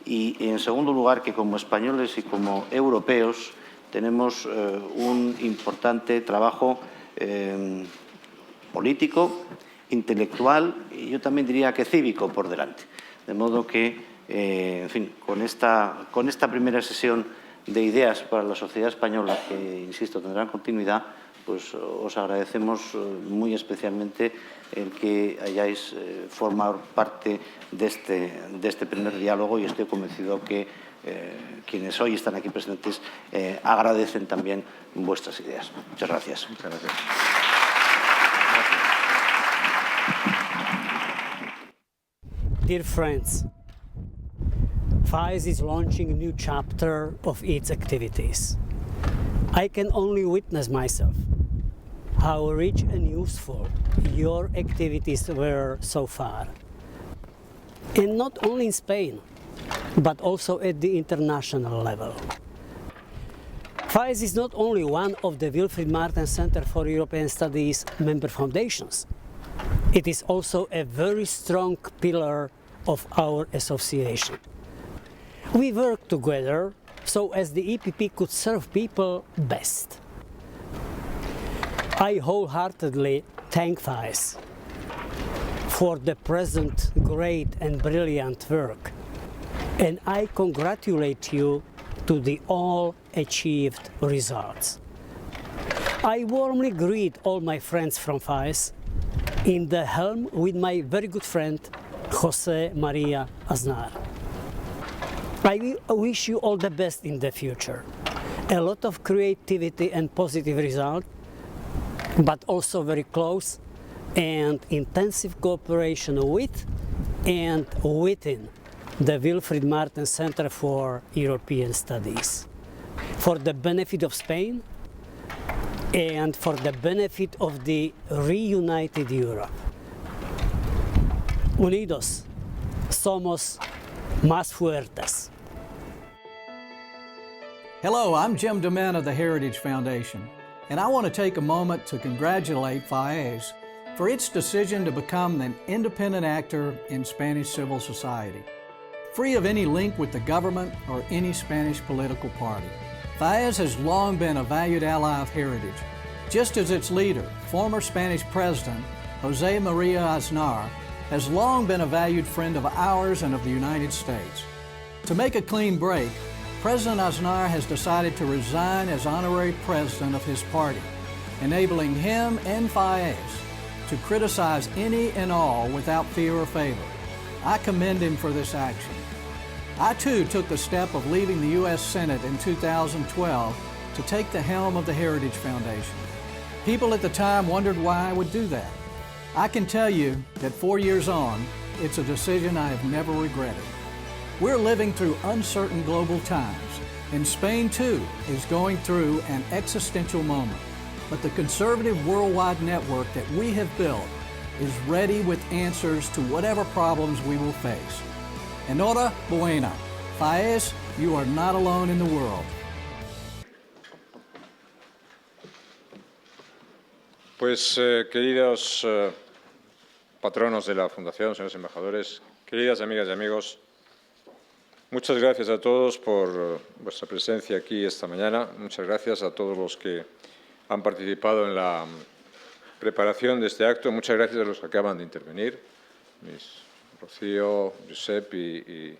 [SPEAKER 9] y en segundo lugar que como españoles y como europeos tenemos un importante trabajo político, intelectual y yo también diría que cívico por delante. De modo que, en fin, con esta primera sesión de ideas para la sociedad española, que, insisto, tendrán continuidad, pues os agradecemos muy especialmente el que hayáis formado parte de este primer diálogo, y estoy convencido que quienes hoy están aquí presentes agradecen también vuestras ideas. Muchas gracias.
[SPEAKER 2] Muchas gracias.
[SPEAKER 10] Dear friends, FAES is launching a new chapter of its activities. I can only witness myself how rich and useful your activities were so far. And not only in Spain, but also at the international level. FAES is not only one of the Wilfried Martens Center for European Studies member foundations, it is also a very strong pillar of our association. We work together so as the EPP could serve people best. I wholeheartedly thank FAES for the present great and brilliant work, and I congratulate you to the all achieved results. I warmly greet all my friends from FAES in the helm with my very good friend José María Aznar. I wish you all the best in the future. A lot of creativity and positive results, but also very close and intensive cooperation with and within the Wilfried Martens Center for European Studies, for the benefit of Spain and for the benefit of the reunited Europe. Unidos somos más fuertes.
[SPEAKER 11] Hello, I'm Jim DeMent of the Heritage Foundation, and I want to take a moment to congratulate FAES for its decision to become an independent actor in Spanish civil society, free of any link with the government or any Spanish political party. FAES has long been a valued ally of Heritage, just as its leader, former Spanish President José María Aznar, has long been a valued friend of ours and of the United States. To make a clean break, President Aznar has decided to resign as honorary president of his party, enabling him and FAES to criticize any and all without fear or favor. I commend him for this action. I too took the step of leaving the U.S. Senate in 2012 to take the helm of the Heritage Foundation. People at the time wondered why I would do that. I can tell you that 4 years on, it's a decision I have never regretted. We're living through uncertain global times, and Spain too is going through an existential moment. But the conservative worldwide network that we have built is ready with answers to whatever problems we will face. Enhorabuena. FAES, you are not alone in the world.
[SPEAKER 8] Pues, queridos patronos de la Fundación, señores embajadores, queridas amigas y amigos, muchas gracias a todos por vuestra presencia aquí esta mañana. Muchas gracias a todos los que han participado en la preparación de este acto. Muchas gracias a los que acaban de intervenir, Rocío, Josep y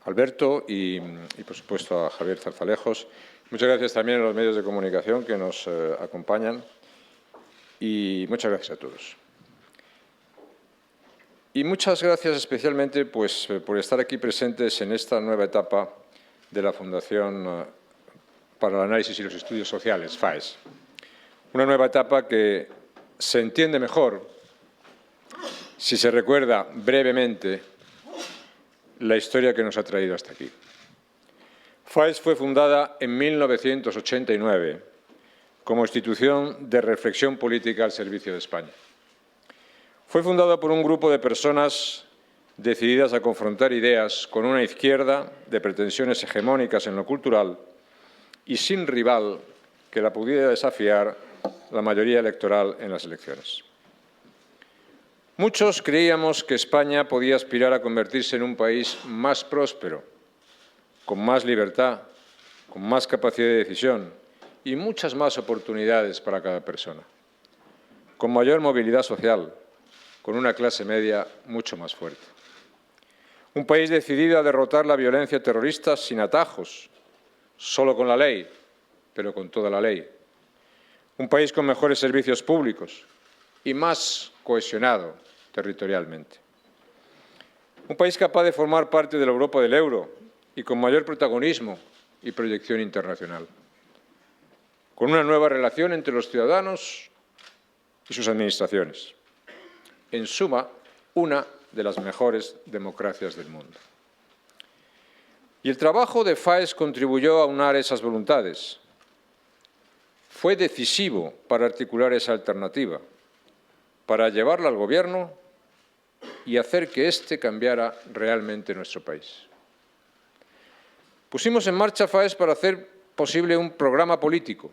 [SPEAKER 8] Alberto y, por supuesto, a Javier Zarzalejos. Muchas gracias también a los medios de comunicación que nos acompañan y muchas gracias a todos. Y muchas gracias especialmente pues, por estar aquí presentes en esta nueva etapa de la Fundación para el Análisis y los Estudios Sociales, FAES. Una nueva etapa que se entiende mejor si se recuerda brevemente la historia que nos ha traído hasta aquí. FAES fue fundada en 1989 como institución de reflexión política al servicio de España. Fue fundada por un grupo de personas decididas a confrontar ideas con una izquierda de pretensiones hegemónicas en lo cultural y sin rival que la pudiera desafiar la mayoría electoral en las elecciones. Muchos creíamos que España podía aspirar a convertirse en un país más próspero, con más libertad, con más capacidad de decisión y muchas más oportunidades para cada persona, con mayor movilidad social, con una clase media mucho más fuerte. Un país decidido a derrotar la violencia terrorista sin atajos, solo con la ley, pero con toda la ley. Un país con mejores servicios públicos y más cohesionado territorialmente. Un país capaz de formar parte de la Europa del euro y con mayor protagonismo y proyección internacional. Con una nueva relación entre los ciudadanos y sus administraciones. En suma, una
[SPEAKER 12] de las mejores democracias del mundo. Y el trabajo de FAES contribuyó a aunar esas voluntades. Fue decisivo para articular esa alternativa, para llevarla al Gobierno y hacer que éste cambiara realmente nuestro país. Pusimos en marcha FAES para hacer posible un programa político,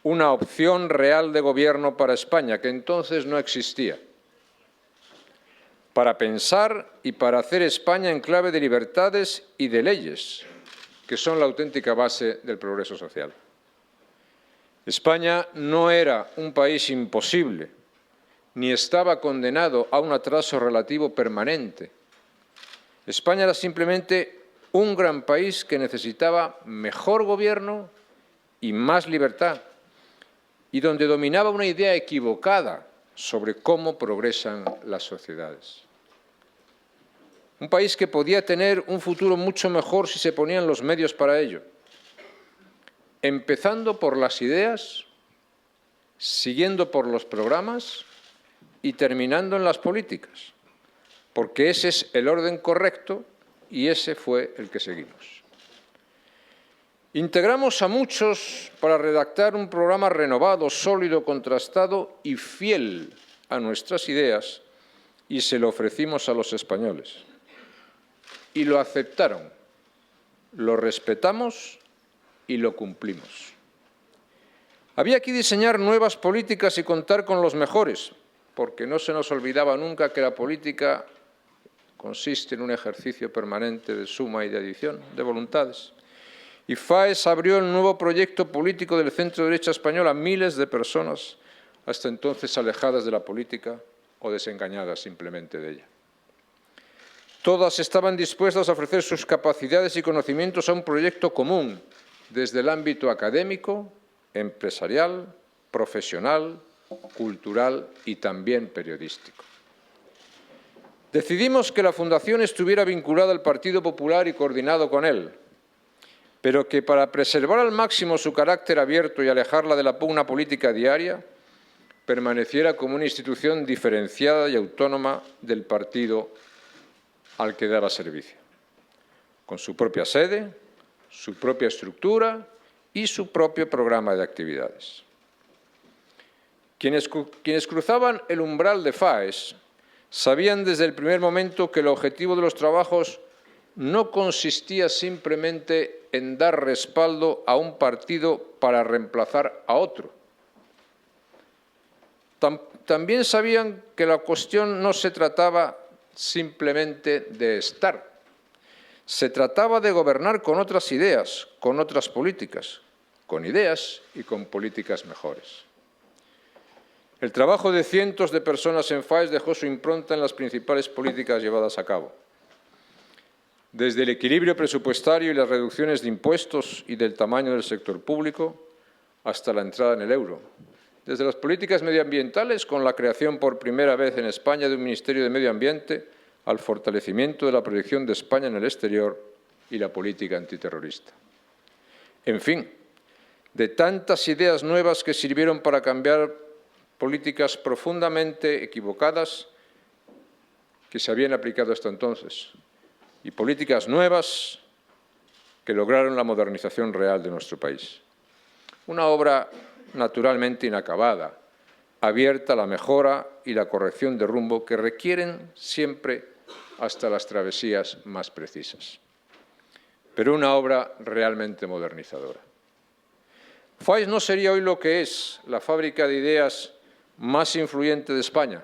[SPEAKER 12] una opción real de gobierno para España, que entonces no existía, para pensar y para hacer España en clave de libertades y de leyes, que son la auténtica base del progreso social. España no era un país imposible, ni estaba condenado a un atraso relativo permanente. España era simplemente un gran país que necesitaba mejor gobierno y más libertad, y donde dominaba una idea equivocada sobre cómo progresan las sociedades. Un país que podía tener un futuro mucho mejor si se ponían los medios para ello, empezando por las ideas, siguiendo por los programas y terminando en las políticas, porque ese es el orden correcto y ese fue el que seguimos. Integramos a muchos para redactar un programa renovado, sólido, contrastado y fiel a nuestras ideas, y se lo ofrecimos a los españoles. Y lo aceptaron, lo respetamos y lo cumplimos. Había que diseñar nuevas políticas y contar con los mejores, porque no se nos olvidaba nunca que la política consiste en un ejercicio permanente de suma y de adición de voluntades. Y FAES abrió el nuevo proyecto político del centro-derecha español a miles de personas, hasta entonces alejadas de la política o desengañadas simplemente de ella. Todas estaban dispuestas a ofrecer sus capacidades y conocimientos a un proyecto común, desde el ámbito académico, empresarial, profesional, cultural y también periodístico. Decidimos que la Fundación estuviera vinculada al Partido Popular y coordinado con él, pero que para preservar al máximo su carácter abierto y alejarla de la pugna política diaria, permaneciera como una institución diferenciada y autónoma del partido al que daba servicio, con su propia sede, su propia estructura y su propio programa de actividades. Quienes cruzaban el umbral de FAES sabían desde el primer momento que el objetivo de los trabajos no consistía simplemente en dar respaldo a un partido para reemplazar a otro. También sabían que la cuestión no se trataba simplemente de estar. Se trataba de gobernar con otras ideas, con otras políticas, con ideas y con políticas mejores. El trabajo de cientos de personas en FAES dejó su impronta en las principales políticas llevadas a cabo. Desde el equilibrio presupuestario y las reducciones de impuestos y del tamaño del sector público hasta la entrada en el euro. Desde las políticas medioambientales, con la creación por primera vez en España de un Ministerio de Medio Ambiente, al fortalecimiento de la proyección de España en el exterior y la política antiterrorista. En fin, de tantas ideas nuevas que sirvieron para cambiar políticas profundamente equivocadas que se habían aplicado hasta entonces, y políticas nuevas que lograron la modernización real de nuestro país. Una obra naturalmente inacabada, abierta a la mejora y la corrección de rumbo que requieren siempre hasta las travesías más precisas. Pero una obra realmente modernizadora. FAES no sería hoy lo que es, la fábrica de ideas más influyente de España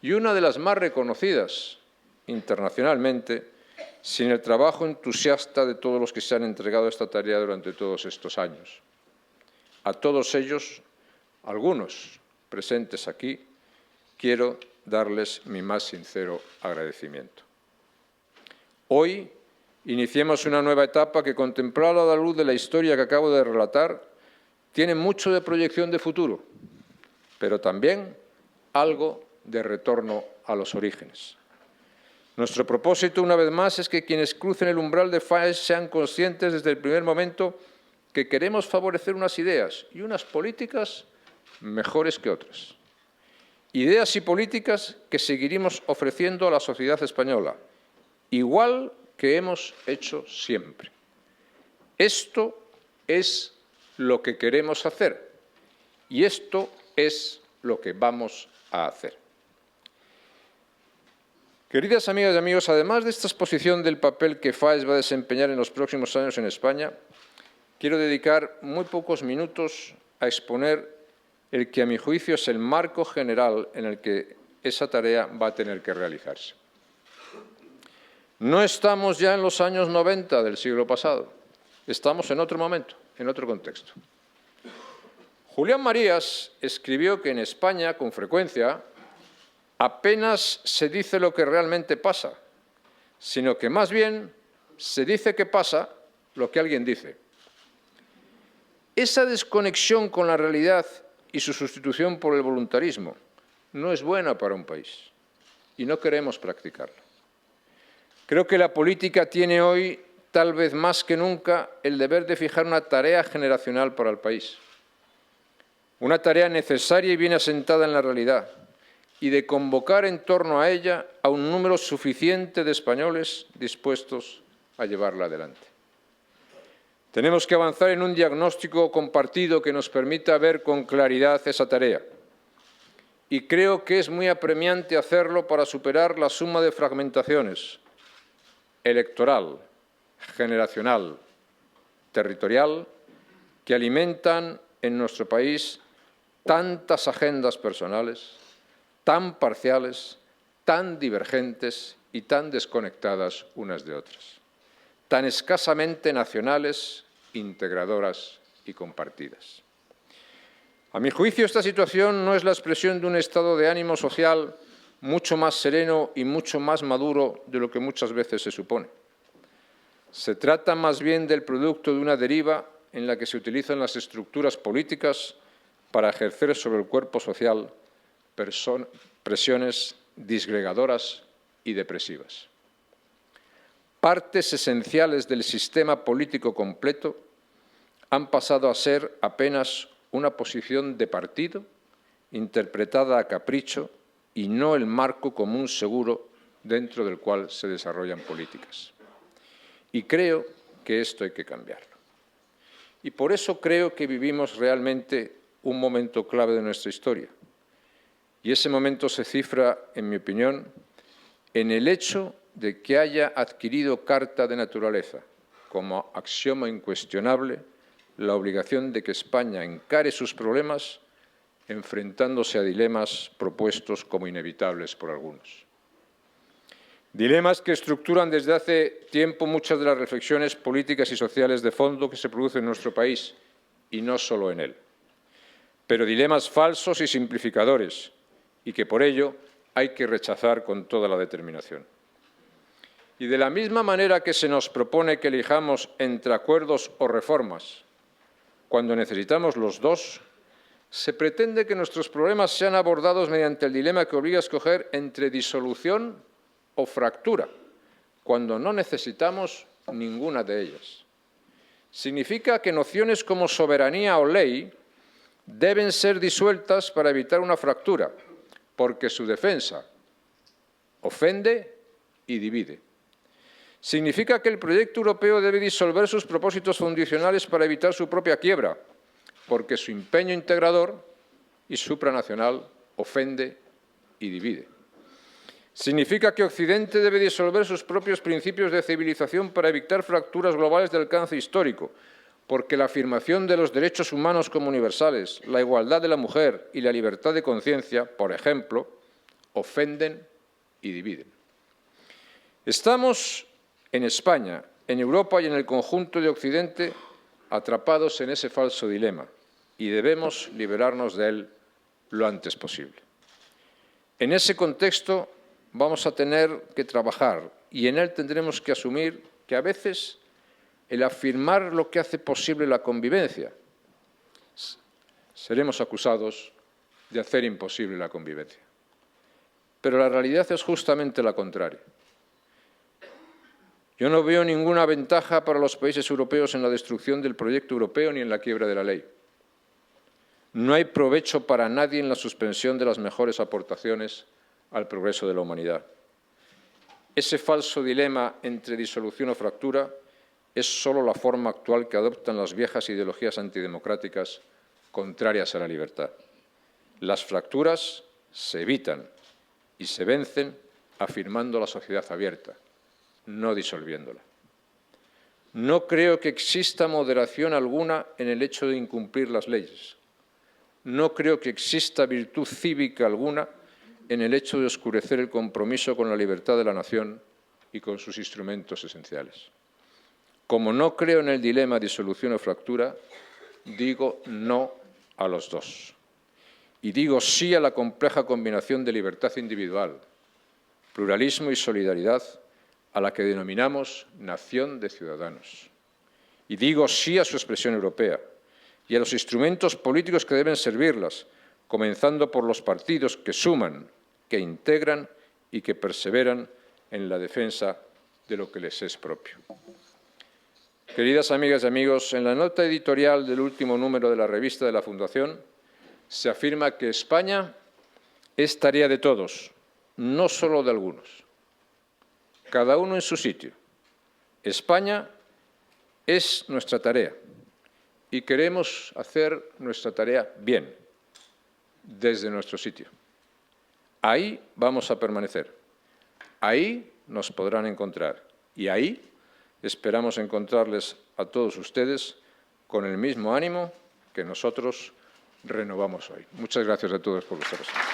[SPEAKER 12] y una de las más reconocidas internacionalmente, sin el trabajo entusiasta de todos los que se han entregado a esta tarea durante todos estos años. A todos ellos, algunos presentes aquí, quiero darles mi más sincero agradecimiento. Hoy iniciemos una nueva etapa que, contemplada a la luz de la historia que acabo de relatar, tiene mucho de proyección de futuro, pero también algo de retorno a los orígenes. Nuestro propósito, una vez más, es que quienes crucen el umbral de FAES sean conscientes desde el primer momento que queremos favorecer unas ideas y unas políticas mejores que otras, ideas y políticas que seguiremos ofreciendo a la sociedad española, igual que hemos hecho siempre. Esto es lo que queremos hacer y esto es lo que vamos a hacer. Queridas amigas y amigos, además de esta exposición del papel que FAES va a desempeñar en los próximos años en España, quiero dedicar muy pocos minutos a exponer el que, a mi juicio, es el marco general en el que esa tarea va a tener que realizarse. No estamos ya en los años 90 del siglo pasado, estamos en otro momento, en otro contexto. Julián Marías escribió que en España, con frecuencia, apenas se dice lo que realmente pasa, sino que más bien se dice que pasa lo que alguien dice. Esa desconexión con la realidad y su sustitución por el voluntarismo no es buena para un país y no queremos practicarlo. Creo que la política tiene hoy, tal vez más que nunca, el deber de fijar una tarea generacional para el país. Una tarea necesaria y bien asentada en la realidad, y de convocar en torno a ella a un número suficiente de españoles dispuestos a llevarla adelante. Tenemos que avanzar en un diagnóstico compartido que nos permita ver con claridad esa tarea. Y creo que es muy apremiante hacerlo para superar la suma de fragmentaciones electoral, generacional, territorial, que alimentan en nuestro país tantas agendas personales, tan parciales, tan divergentes y tan desconectadas unas de otras, tan escasamente nacionales, integradoras y compartidas. A mi juicio, esta situación no es la expresión de un estado de ánimo social mucho más sereno y mucho más maduro de lo que muchas veces se supone. Se trata más bien del producto de una deriva en la que se utilizan las estructuras políticas para ejercer sobre el cuerpo social presiones disgregadoras y depresivas. Partes esenciales del sistema político completo han pasado a ser apenas una posición de partido interpretada a capricho y no el marco común seguro dentro del cual se desarrollan políticas. Y creo que esto hay que cambiarlo. Y por eso creo que vivimos realmente un momento clave de nuestra historia. Y ese momento se cifra, en mi opinión, en el hecho de que haya adquirido carta de naturaleza, como axioma incuestionable, la obligación de que España encare sus problemas enfrentándose a dilemas propuestos como inevitables por algunos. Dilemas que estructuran desde hace tiempo muchas de las reflexiones políticas y sociales de fondo que se producen en nuestro país, y no solo en él. Pero dilemas falsos y simplificadores, y que por ello hay que rechazar con toda la determinación. Y de la misma manera que se nos propone que elijamos entre acuerdos o reformas, cuando necesitamos los dos, se pretende que nuestros problemas sean abordados mediante el dilema que obliga a escoger entre disolución o fractura, cuando no necesitamos ninguna de ellas. Significa que nociones como soberanía o ley deben ser disueltas para evitar una fractura, porque su defensa ofende y divide. Significa que el proyecto europeo debe disolver sus propósitos fundacionales para evitar su propia quiebra, porque su empeño integrador y supranacional ofende y divide. Significa que Occidente debe disolver sus propios principios de civilización para evitar fracturas globales de alcance histórico, porque la afirmación de los derechos humanos como universales, la igualdad de la mujer y la libertad de conciencia, por ejemplo, ofenden y dividen. Estamos en España, en Europa y en el conjunto de Occidente atrapados en ese falso dilema y debemos liberarnos de él lo antes posible. En ese contexto vamos a tener que trabajar y en él tendremos que asumir que a veces el afirmar lo que hace posible la convivencia, seremos acusados de hacer imposible la convivencia. Pero la realidad es justamente la contraria. Yo no veo ninguna ventaja para los países europeos en la destrucción del proyecto europeo ni en la quiebra de la ley. No hay provecho para nadie en la suspensión de las mejores aportaciones al progreso de la humanidad. Ese falso dilema entre disolución o fractura es solo la forma actual que adoptan las viejas ideologías antidemocráticas contrarias a la libertad. Las fracturas se evitan y se vencen afirmando la sociedad abierta, no disolviéndola. No creo que exista moderación alguna en el hecho de incumplir las leyes. No creo que exista virtud cívica alguna en el hecho de oscurecer el compromiso con la libertad de la nación y con sus instrumentos esenciales. Como no creo en el dilema disolución o fractura, digo no a los dos. Y digo sí a la compleja combinación de libertad individual, pluralismo y solidaridad a la que denominamos nación de ciudadanos. Y digo sí a su expresión europea y a los instrumentos políticos que deben servirlas, comenzando por los partidos que suman, que integran y que perseveran en la defensa de lo que les es propio. Queridas amigas y amigos, en la nota editorial del último número de la revista de la Fundación se afirma que España es tarea de todos, no solo de algunos. Cada uno en su sitio. España es nuestra tarea y queremos hacer nuestra tarea bien, desde nuestro sitio. Ahí vamos a permanecer, ahí nos podrán encontrar y ahí esperamos encontrarles a todos ustedes con el mismo ánimo que nosotros renovamos hoy. Muchas gracias a todos por vuestra presencia.